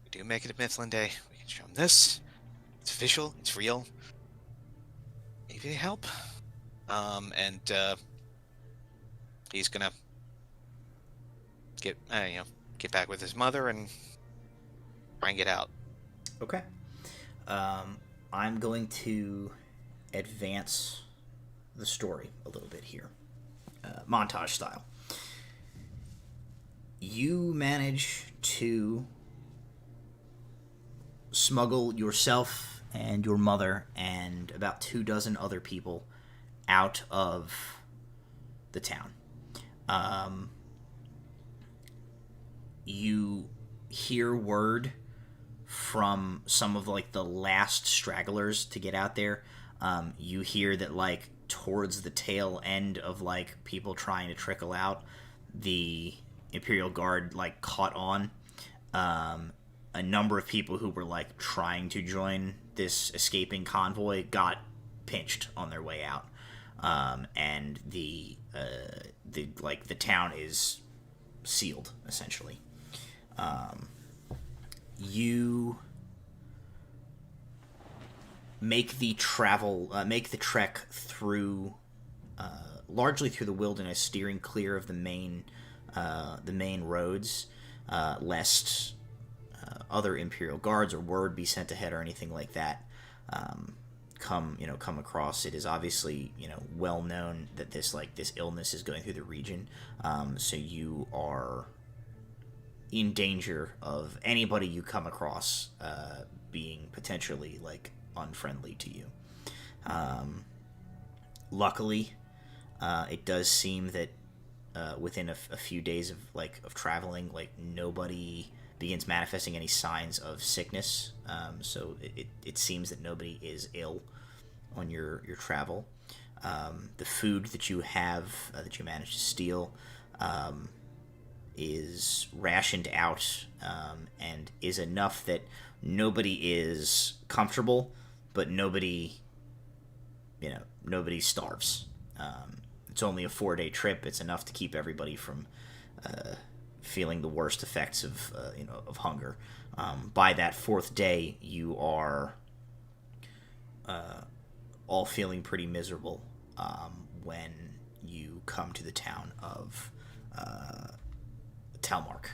We do make it a Mifflin Day. We can show him this. It's official. It's real. Maybe they help. And he's gonna get get back with his mother and try and get out. Okay. I'm going to advance the story a little bit here, montage style. You manage to smuggle yourself and your mother and about 24 other people out of the town. You hear word from some of like the last stragglers to get out there. You hear that like towards the tail end of like people trying to trickle out, the Imperial Guard like caught on. A number of people who were like trying to join this escaping convoy got pinched on their way out, and the town is sealed essentially. You make the trek through, largely through the wilderness, steering clear of the main roads, lest other Imperial Guards or word be sent ahead or anything like that come across. It is obviously well known that this illness is going through the region, so you are in danger of anybody you come across being potentially like unfriendly to you. Luckily, it does seem that within a few days of traveling, like nobody begins manifesting any signs of sickness. So it seems that nobody is ill on your travel. The food that you have that you managed to steal is rationed out, and is enough that nobody is comfortable, but nobody starves. It's only a 4-day trip. It's enough to keep everybody from feeling the worst effects of hunger. By that 4th day, you are all feeling pretty miserable when you come to the town of Talmark.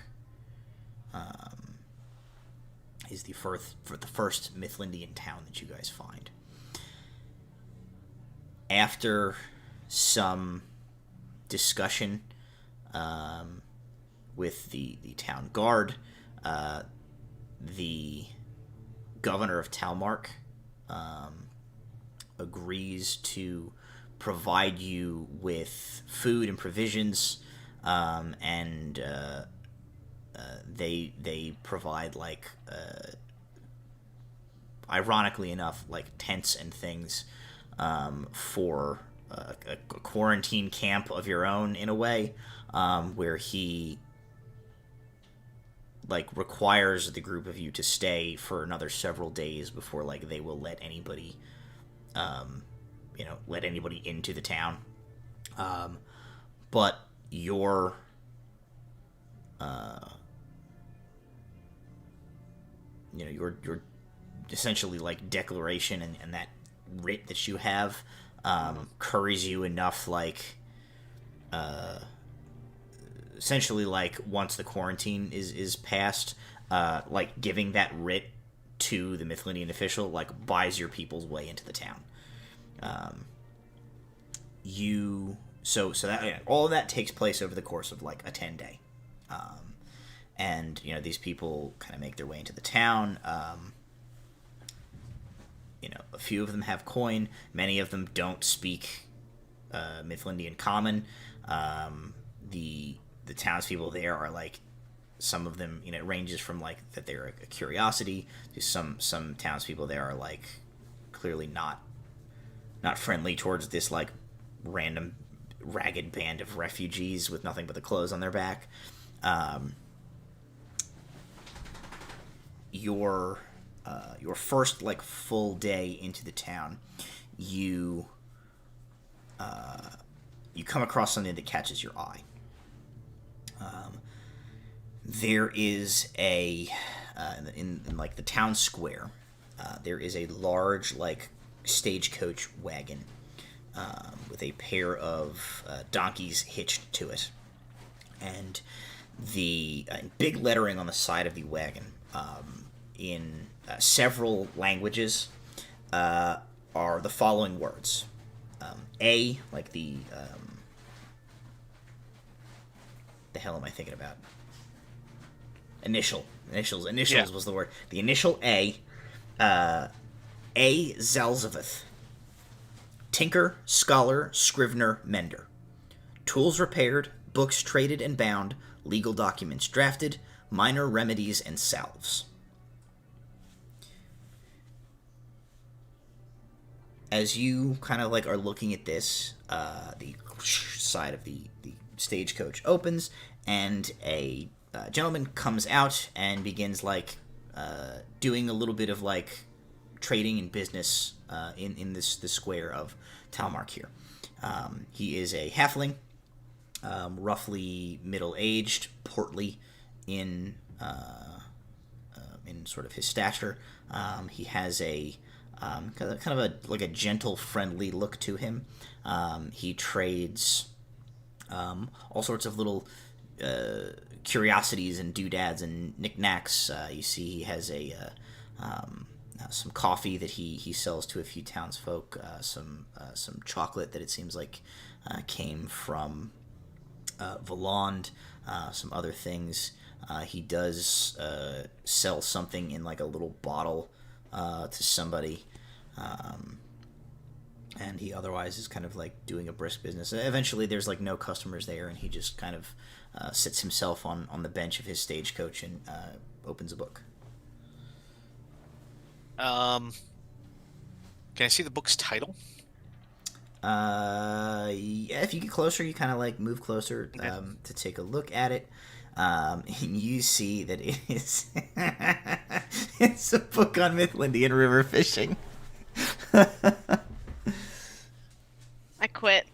Is the first Mifflindian town that you guys find. After some discussion with the town guard, the governor of Talmark agrees to provide you with food and provisions, and they provide like ironically enough like tents and things for a quarantine camp of your own in a way, where he like requires the group of you to stay for another several days before like they will let anybody into the town. But your your essentially like declaration and that writ that you have curries you enough, like essentially like once the quarantine is passed, like giving that writ to the Mifflinian official like buys your people's way into the town. So that all of that takes place over the course of like a 10-day, and these people kind of make their way into the town. A few of them have coin. Many of them don't speak Mifflindian Common. The townspeople there are like, some of them, it ranges from like that they're a curiosity to some townspeople there are like clearly not friendly towards this like random ragged band of refugees with nothing but the clothes on their back. Your your first like full day into the town, you come across something that catches your eye. There is a in like the town square. There is a large like stagecoach wagon with a pair of donkeys hitched to it, and the big lettering on the side of the wagon in several languages are the following words. A, like the hell am I thinking about? Initials Yeah. was the word. The initial A, Zalzaveth. Tinker, scholar, scrivener, mender. Tools repaired, books traded and bound, legal documents drafted, minor remedies and salves. As you kind of like are looking at this, the side of the stagecoach opens, and a gentleman comes out and begins like doing a little bit of like trading and business in this square of Talmark here. He is a halfling, roughly middle-aged, portly in sort of his stature. He has a kind of a like a gentle, friendly look to him. He trades all sorts of little curiosities and doodads and knickknacks. You see, he has some coffee that he sells to a few townsfolk. Some chocolate that it seems like came from Voland. Some other things. He does sell something in like a little bottle to somebody. And he otherwise is kind of like doing a brisk business. Eventually there's like no customers there, and he just kind of sits himself on the bench of his stagecoach and opens a book. Can I see the book's title? Yeah, if you get closer, you kind of like move closer to take a look at it. And you see that it is it's a book on Midlandian river fishing. I quit.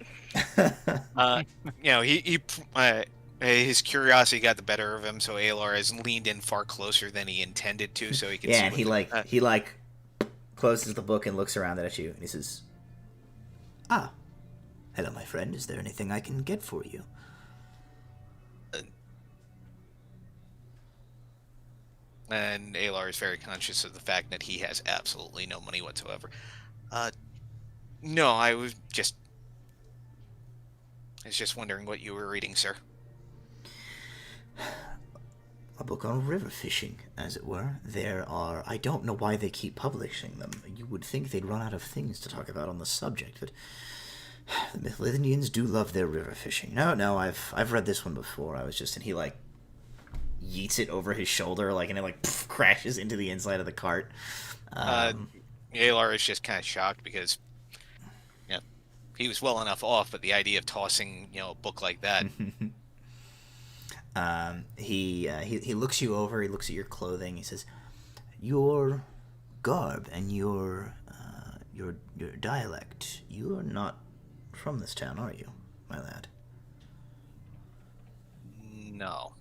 His curiosity got the better of him, so Aelar has leaned in far closer than he intended to, so he can see. Yeah, and he closes the book and looks around at you, and he says, "Ah, hello, my friend. Is there anything I can get for you?" And Aelar is very conscious of the fact that he has absolutely no money whatsoever. No, I was just wondering what you were reading, sir. A book on river fishing, as it were. I don't know why they keep publishing them. You would think they'd run out of things to talk about on the subject, but the Midlandians do love their river fishing. No, I've read this one before. And he like yeets it over his shoulder, like, and it like crashes into the inside of the cart. Aelar is just kind of shocked because, he was well enough off, but the idea of tossing, a book like that. He looks you over. He looks at your clothing. He says, "Your garb and your dialect. You are not from this town, are you, my lad?" No,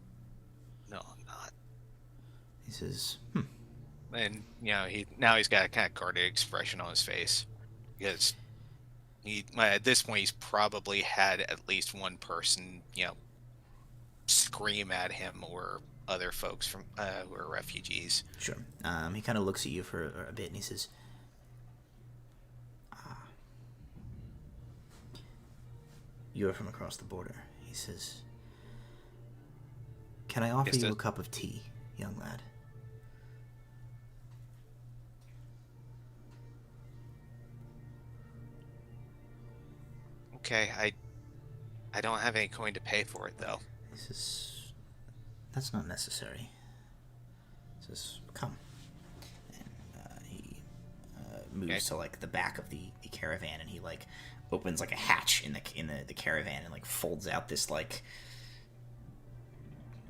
I'm not. He says, And he's got a kind of guarded expression on his face because at this point he's probably had at least one person, scream at him, or other folks from who are refugees. Sure. He kind of looks at you for a bit, and he says, "You're from across the border." He says, "Can I offer you a cup of tea, young lad?" Okay, I don't have any coin to pay for it, though. He says, "That's not necessary." He says, "Come." And he moves to like the back of the caravan, and he like opens like a hatch in the caravan, and like folds out this like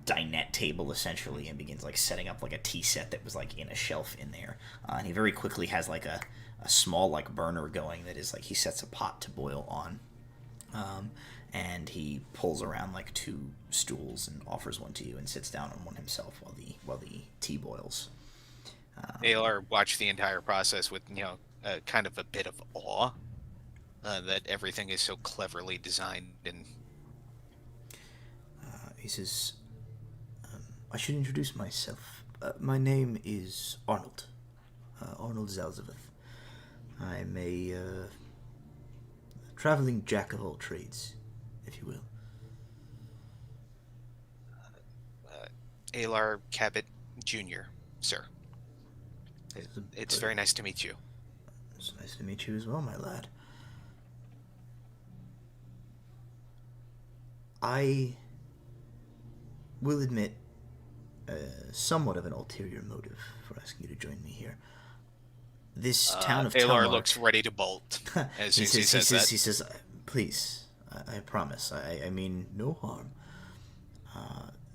dinette table essentially, and begins like setting up like a tea set that was like in a shelf in there. And he very quickly has like a small like burner going that is like he sets a pot to boil on. And he pulls around like 2 stools and offers one to you and sits down on one himself while the tea boils. Aelar watched the entire process with, kind of a bit of awe that everything is so cleverly designed. And He says, I should introduce myself. My name is Arnold. Arnold Zalzaveth. I'm a traveling jack of all trades, if you will. Aelar Cabot Jr., sir. It's very nice to meet you. It's nice to meet you as well, my lad. I will admit somewhat of an ulterior motive for asking you to join me here. This town of Aelar Talmark... looks ready to bolt as soon as he says that. He says, please, I promise, I mean no harm.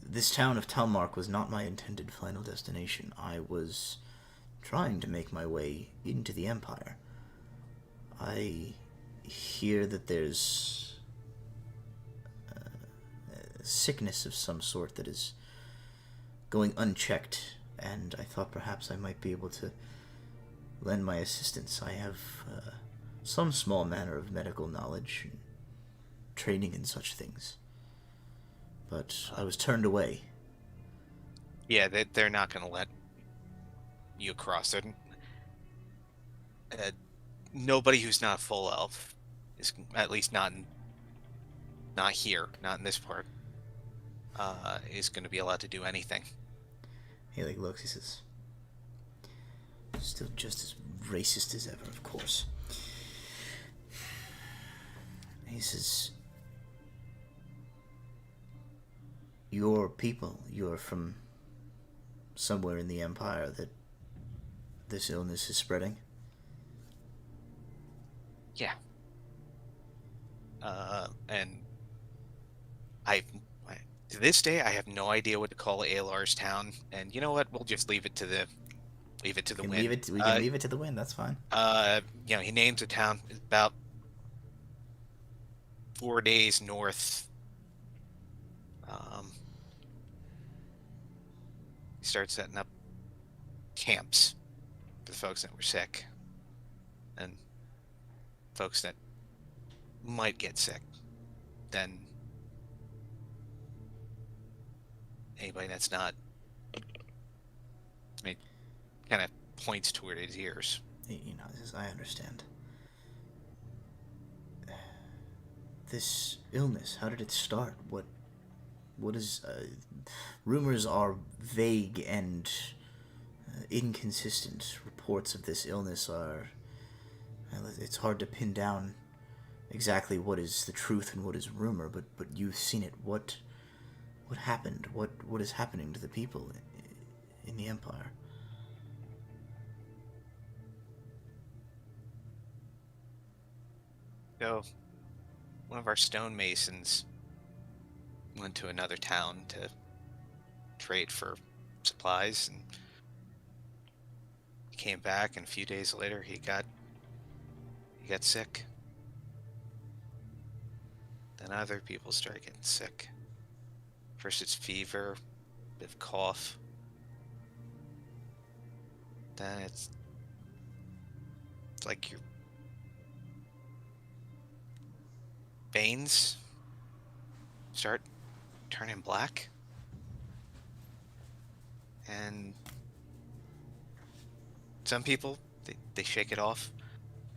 This town of Talmark was not my intended final destination. I was trying to make my way into the Empire. I hear that there's a sickness of some sort that is going unchecked, and I thought perhaps I might be able to lend my assistance. I have some small manner of medical knowledge and training in such things. But I was turned away. Yeah, they're not going to let you across. Nobody who's not full elf is, at least not here, not in this part, is going to be allowed to do anything. He like looks, he says, still just as racist as ever, of course. He says, your people, you're from somewhere in the Empire that this illness is spreading? Yeah. And to this day, I have no idea what to call Aelar's town. And you know what? We'll just leave it to the wind. We can leave it to the wind. That's fine. He names a town. It's about 4 days north. He starts setting up camps for the folks that were sick and folks that might get sick. Then anybody that's not, kind of points toward his ears. He says, I understand. This illness, how did it start? What is... rumors are vague and inconsistent. Reports of this illness are... it's hard to pin down exactly what is the truth and what is rumor, but you've seen it. What happened? What is happening to the people in the Empire? So, one of our stonemasons went to another town to trade for supplies, and he came back, and a few days later he got sick. Then other people started getting sick. First it's fever, a bit of cough. Then it's like your veins start turning black, and some people they shake it off.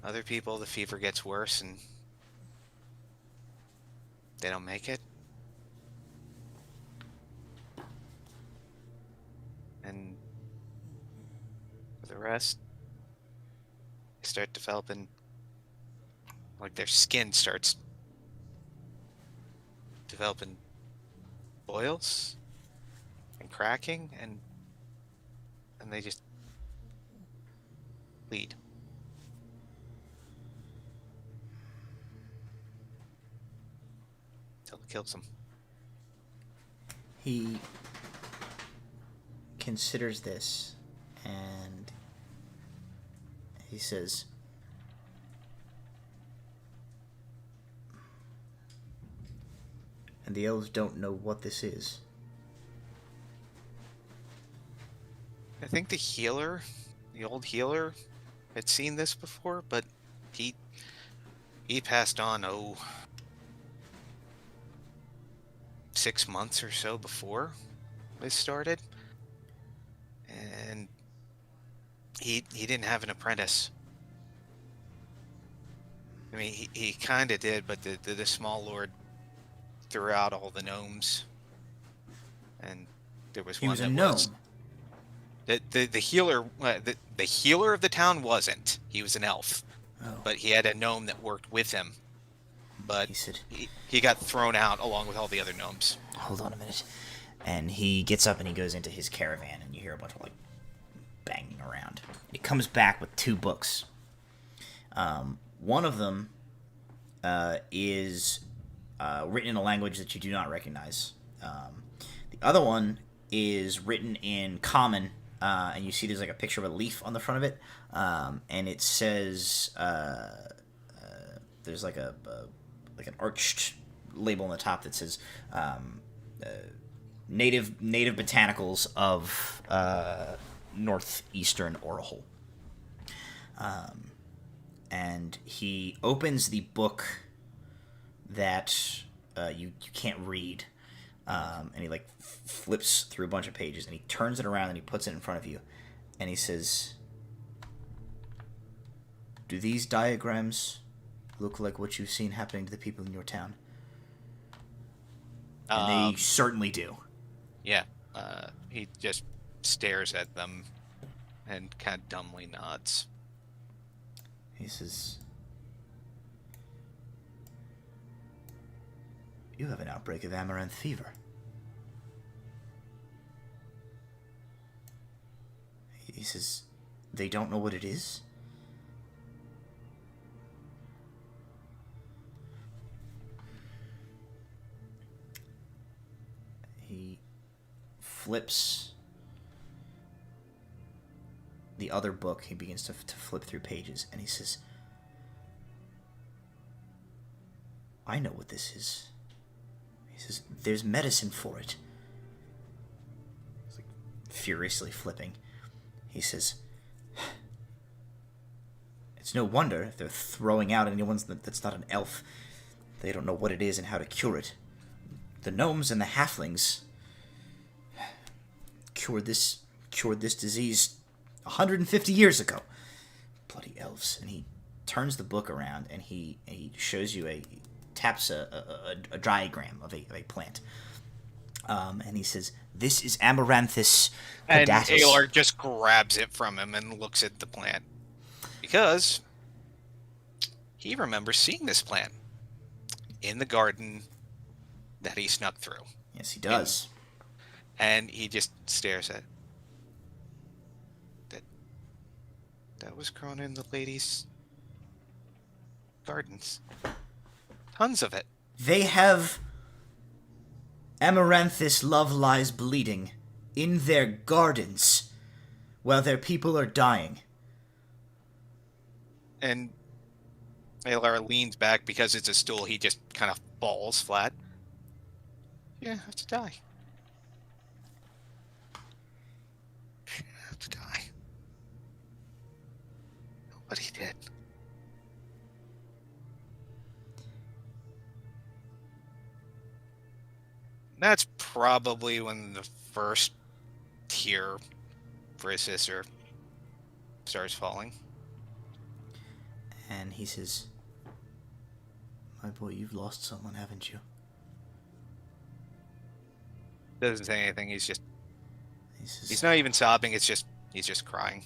Other people, the fever gets worse and they don't make it. And for the rest, they start developing, like their skin starts developing boils and cracking, and they just bleed. Till it kills them. He considers this, and he says, and the elves don't know what this is. I think the old healer, had seen this before, but he passed on 6 months or so before this started, and he didn't have an apprentice. I mean, he kind of did, but the small lord threw out all the gnomes, and there was He one was a that gnome. was the healer. The healer of the town wasn't. He was an elf, Oh. but he had a gnome that worked with him. But He said, he got thrown out along with all the other gnomes. hold on a minute. And he gets up and he goes into his caravan, and you hear a bunch of, like, banging around. He comes back with 2 books. One of them is written in a language that you do not recognize. The other one is written in Common, and you see there's like a picture of a leaf on the front of it, and it says there's like an arched label on the top that says native botanicals of northeastern Orahol. And he opens the book that you can't read, and he like flips through a bunch of pages, and he turns it around and he puts it in front of you, and he says, "Do these diagrams look like what you've seen happening to the people in your town?" And they certainly do. Yeah. He just stares at them and kind of dumbly nods. He says, "You have an outbreak of amaranth fever." He says, "They don't know what it is?" He flips the other book. He begins to flip through pages, and he says, "I know what this is." He says, "There's medicine for it." He's like furiously flipping. He says, "It's no wonder if they're throwing out anyone that's not an elf. They don't know what it is and how to cure it. The gnomes and the halflings cured this disease 150 years ago. Bloody elves." And he turns the book around and he shows you taps a diagram of a plant. And he says, "This is Amaranthus And caudatus." Aelar just grabs it from him and looks at the plant. Because he remembers seeing this plant in the garden that he snuck through. Yes, he does. And he just stares at it. That was grown in the lady's gardens. Tons of it. They have Amaranthus love lies bleeding in their gardens while their people are dying. And Aelar leans back because it's a stool. He just kind of falls flat. Yeah, have to die. Have to die. Nobody did. That's probably when the first tear for his sister starts falling. And he says, "My boy, you've lost someone, haven't you?" Doesn't say anything. He's He says, not even sobbing. He's just crying.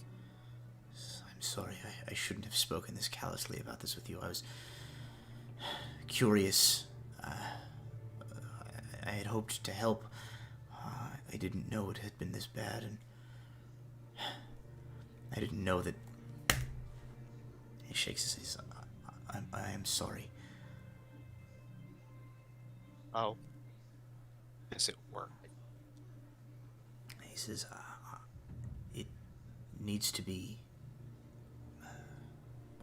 "I'm sorry. I shouldn't have spoken this callously about this with you. I was curious. I had hoped to help. I didn't know it had been this bad, and I didn't know that." He shakes his head. I am sorry." Oh. Does it work? He says, needs to be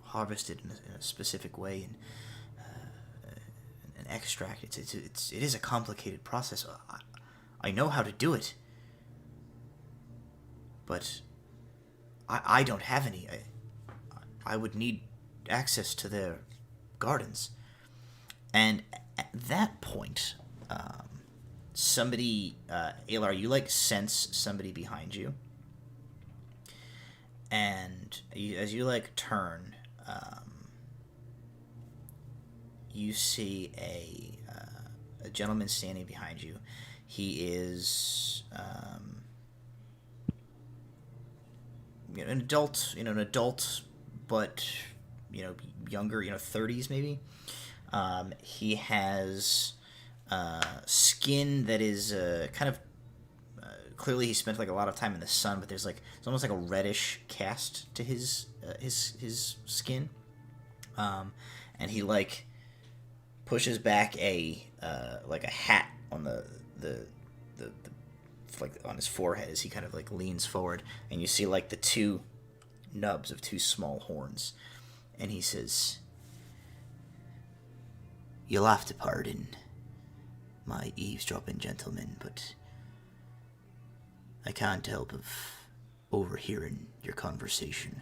harvested in a specific way and extract. It is a complicated process. I know how to do it, but I don't have any. I would need access to their gardens. And at that point, somebody, Aelar, you sense somebody behind you, and as you turn, you see a gentleman standing behind you. He is an adult, but younger, 30s maybe. He has skin that is kind of clearly he spent a lot of time in the sun, but there's it's almost like a reddish cast to his skin. And he pushes back a hat on the on his forehead as he kind of leans forward, and you see the two nubs of two small horns, and he says, "You'll have to pardon my eavesdropping, gentlemen, but I can't help of overhearing your conversation.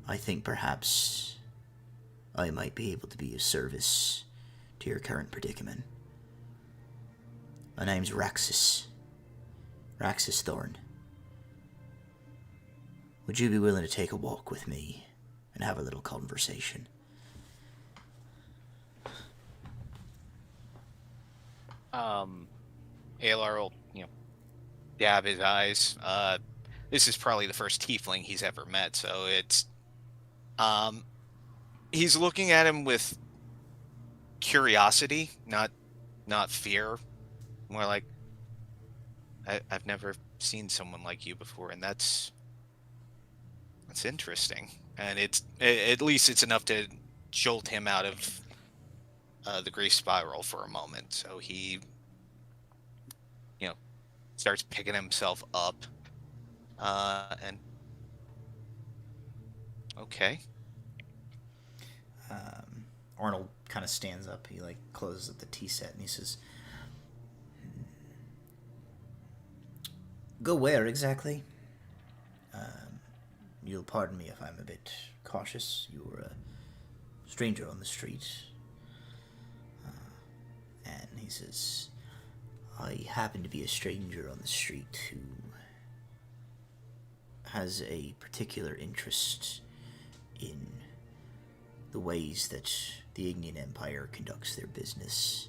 I think perhaps I might be able to be of service to your current predicament. My name's Raxus Thorn. Would you be willing to take a walk with me and have a little conversation?" Aelar will, dab his eyes. This is probably the first tiefling he's ever met, so it's, he's looking at him with curiosity, not fear. More I've never seen someone like you before, and that's interesting. And at least it's enough to jolt him out of the grief spiral for a moment. So he, starts picking himself up. And okay. Arnold kind of stands up. He closes up the tea set and he says, "Go where exactly? You'll pardon me if I'm a bit cautious. You're a stranger on the street." And he says, "I happen to be a stranger on the street who has a particular interest in the ways that the Ignian Empire conducts their business.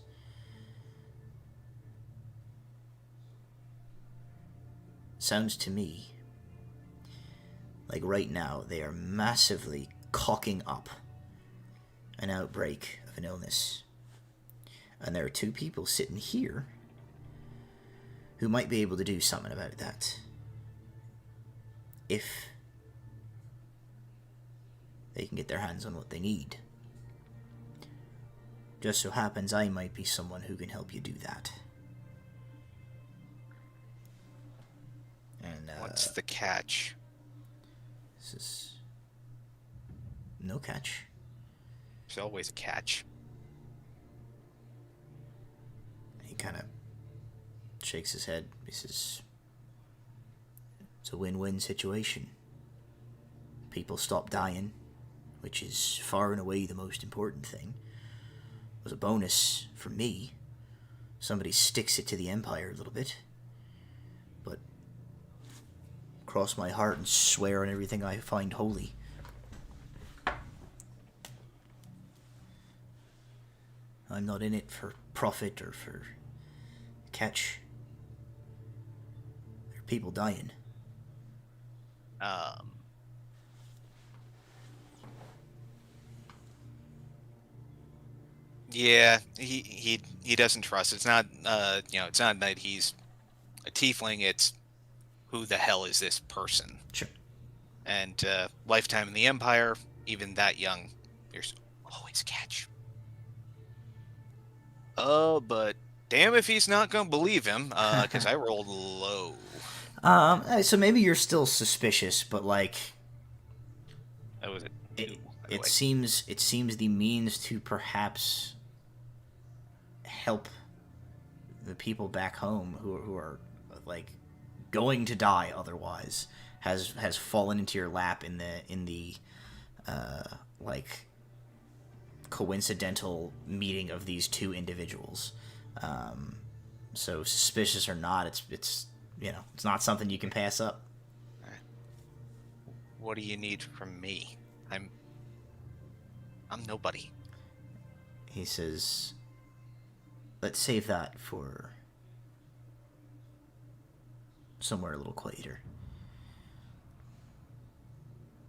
Sounds to me like right now they are massively cocking up an outbreak of an illness. And there are two people sitting here who might be able to do something about that. If they can get their hands on what they need. Just so happens I might be someone who can help you do that." And What's the catch? This is no catch. There's always a catch. He kind of shakes his head. He says, "It's a win-win situation. People stop dying, which is far and away the most important thing. It was a bonus for me. Somebody sticks it to the Empire a little bit. But cross my heart and swear on everything I find holy. I'm not in it for profit or for catch. There are people dying." Yeah, he doesn't trust. It's not it's not that he's a tiefling. It's who the hell is this person? Sure. And lifetime in the Empire, even that young, there's always a catch. But damn if he's not gonna believe him, because I rolled low. So maybe you're still suspicious, but like That was it. it, it seems the means to perhaps help the people back home who are like going to die otherwise has fallen into your lap in the like coincidental meeting of these two individuals. So suspicious or not, it's it's not something you can pass up. What do you need from me? I'm nobody. He says, let's save that for somewhere a little quieter.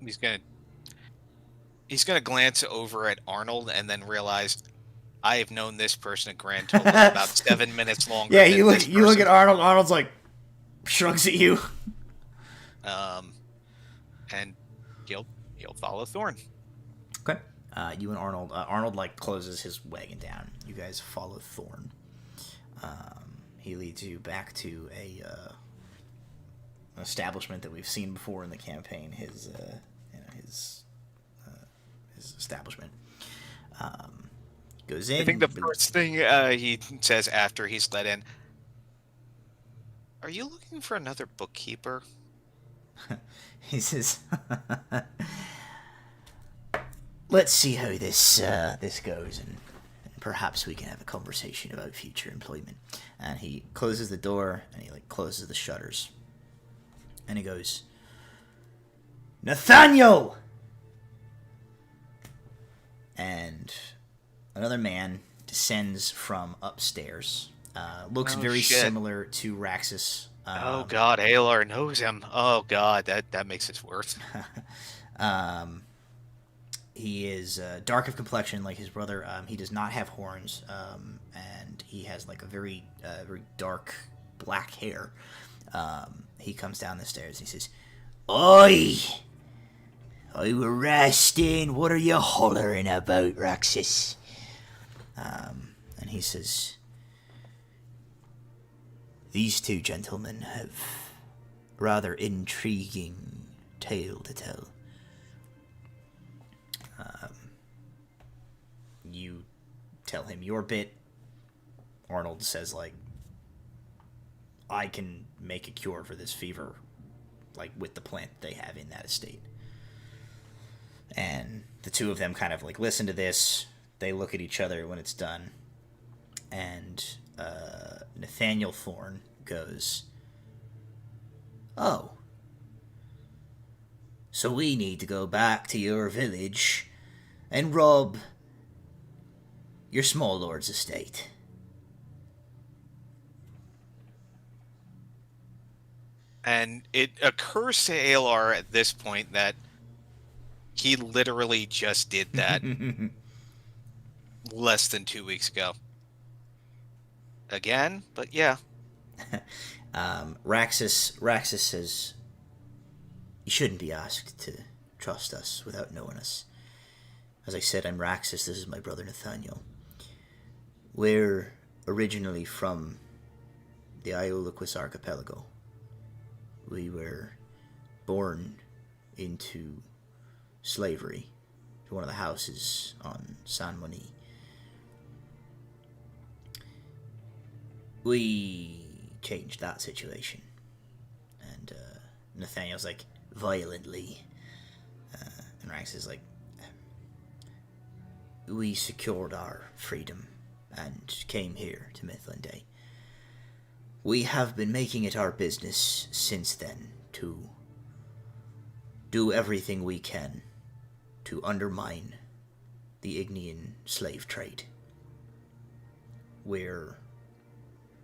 He's gonna glance over at Arnold and then realize I have known this person a grand total of about 7 minutes longer. Yeah, than you this look person. at Arnold. Arnold's like shrugs at you. And he'll follow Thorn. Okay. You and Arnold. Arnold like closes his wagon down. You guys follow Thorn. He leads you back to a establishment that we've seen before in the campaign. His establishment. Goes in. I think the first thing he says after he's let in, "Are you looking for another bookkeeper?" He says, "Let's see how this goes, and perhaps we can have a conversation about future employment." And he closes the door, and he like closes the shutters, and he goes, "Nathaniel!" And another man descends from upstairs. Looks very similar to Raxus. Oh God, Aelar knows him. Oh God, that makes it worse. He is dark of complexion like his brother. He does not have horns, and he has like a very dark black hair. He comes down the stairs and he says, "Oi! I were resting. What are you hollering about, Raxus?" And he says, "These two gentlemen have rather intriguing tale to tell." You tell him your bit. Arnold says, like, "I can make a cure for this fever, like, with the plant they have in that estate." And the two of them kind of, like, listen to this. They look at each other when it's done. And Nathaniel Thorne goes, "Oh. So we need to go back to your village and rob your small lord's estate." And it occurs to Aelar at this point that he literally just did that less than 2 weeks ago. Again, but yeah. Raxus says, "You shouldn't be asked to trust us without knowing us. As I said, I'm Raxus. This is my brother Nathaniel. We're originally from the Iolocus archipelago. We were born into slavery to one of the houses on San Moni. We changed that situation." And Nathaniel's like, "Violently." And Rax is like, "We secured our freedom and came here to Mythland. We have been making it our business since then to do everything we can to undermine the Ignean slave trade. We're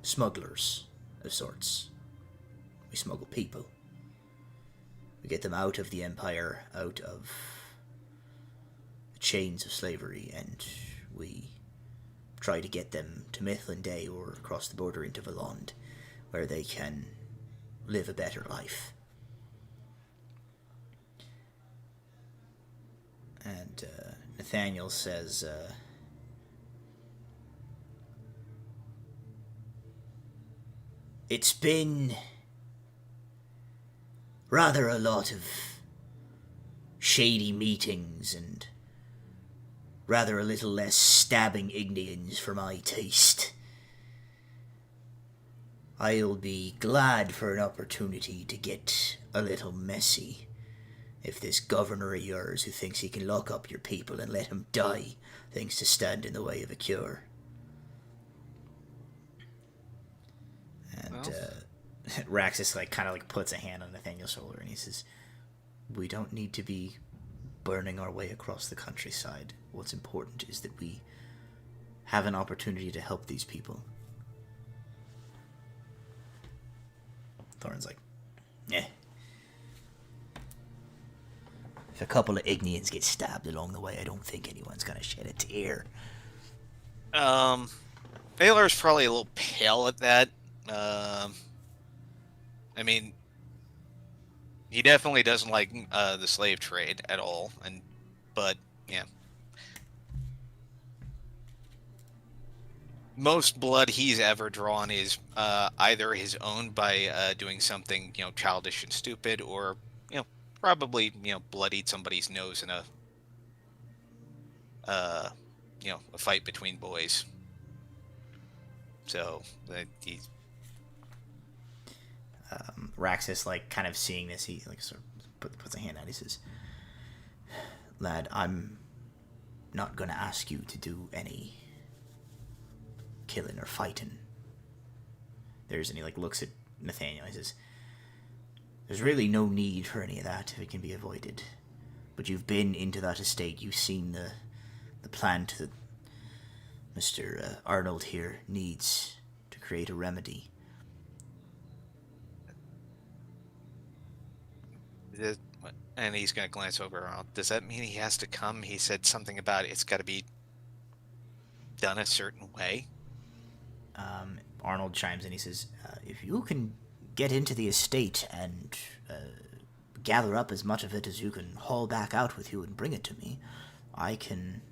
smugglers of sorts. We smuggle people. We get them out of the Empire, out of the chains of slavery, and we try to get them to Mythland or across the border into Valand, where they can live a better life." And Nathaniel says, "It's been rather a lot of shady meetings and rather a little less stabbing Ignians for my taste. I'll be glad for an opportunity to get a little messy if this governor of yours who thinks he can lock up your people and let him die thinks to stand in the way of a cure. And Raxus kind of puts a hand on Nathaniel's shoulder and he says, "We don't need to be burning our way across the countryside. What's important is that we have an opportunity to help these people." Thorn's like, "Eh. If a couple of Ignians get stabbed along the way, I don't think anyone's gonna shed a tear." Aelar's probably a little pale at that. I mean, he definitely doesn't like the slave trade at all, but yeah, most blood he's ever drawn is either his own by doing something childish and stupid, or probably bloodied somebody's nose in a a fight between boys. So he's Raxus, kind of seeing this, he sort of puts a hand out. He says, "Lad, I'm not gonna ask you to do any killing or fighting. And he looks at Nathaniel. He says, there's really no need for any of that if it can be avoided. But you've been into that estate. You've seen the plant that Mr. Arnold here needs to create a remedy." And he's going to glance over around. Does that mean he has to come? He said something about it's got to be done a certain way. Arnold chimes in. He says, "If you can get into the estate and gather up as much of it as you can haul back out with you and bring it to me, I can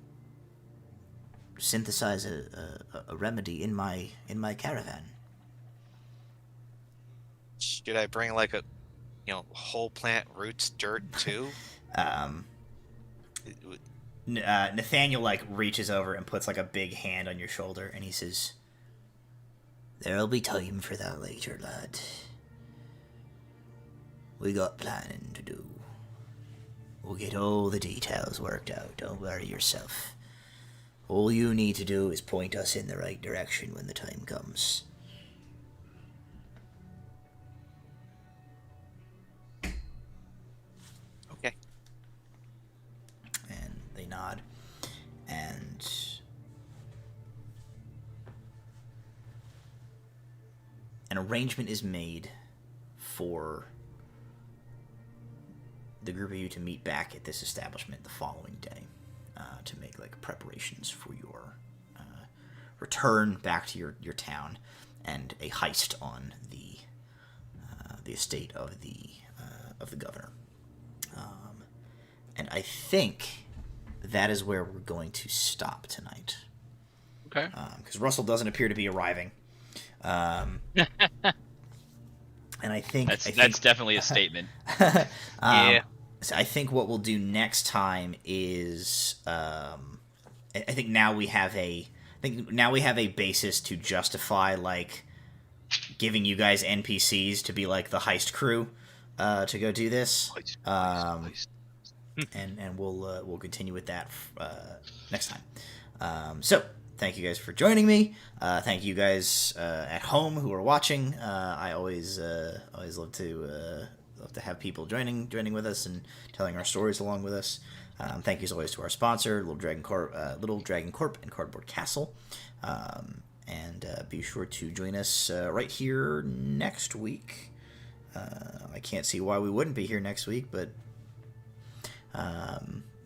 synthesize a remedy in my caravan." Should I bring a whole plant roots dirt too? Nathaniel reaches over and puts a big hand on your shoulder, and he says, "There'll be time for that later, lad. We got planning to do. We'll get all the details worked out. Don't worry yourself. All you need to do is point us in the right direction when the time comes." Okay. And they nod. And an arrangement is made for the group of you to meet back at this establishment the following day to make preparations for your return back to your town and a heist on the estate of the governor. And I think that is where we're going to stop tonight. Okay. Because Russell doesn't appear to be arriving. And I think that's definitely a statement. Yeah. So I think what we'll do next time is I think now we have a basis to justify giving you guys NPCs to be the heist crew to go do this. Heist. And we'll continue with that next time. So thank you guys for joining me. Thank you guys at home who are watching. I always love to have people joining with us and telling our stories along with us. Thank you as always to our sponsor, Little Dragon Corp and Cardboard Castle. And be sure to join us right here next week. I can't see why we wouldn't be here next week, but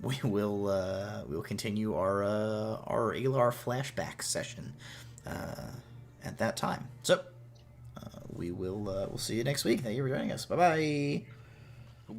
we'll continue our Aelar flashback session at that time. So we'll see you next week. Thank you for joining us. Bye bye.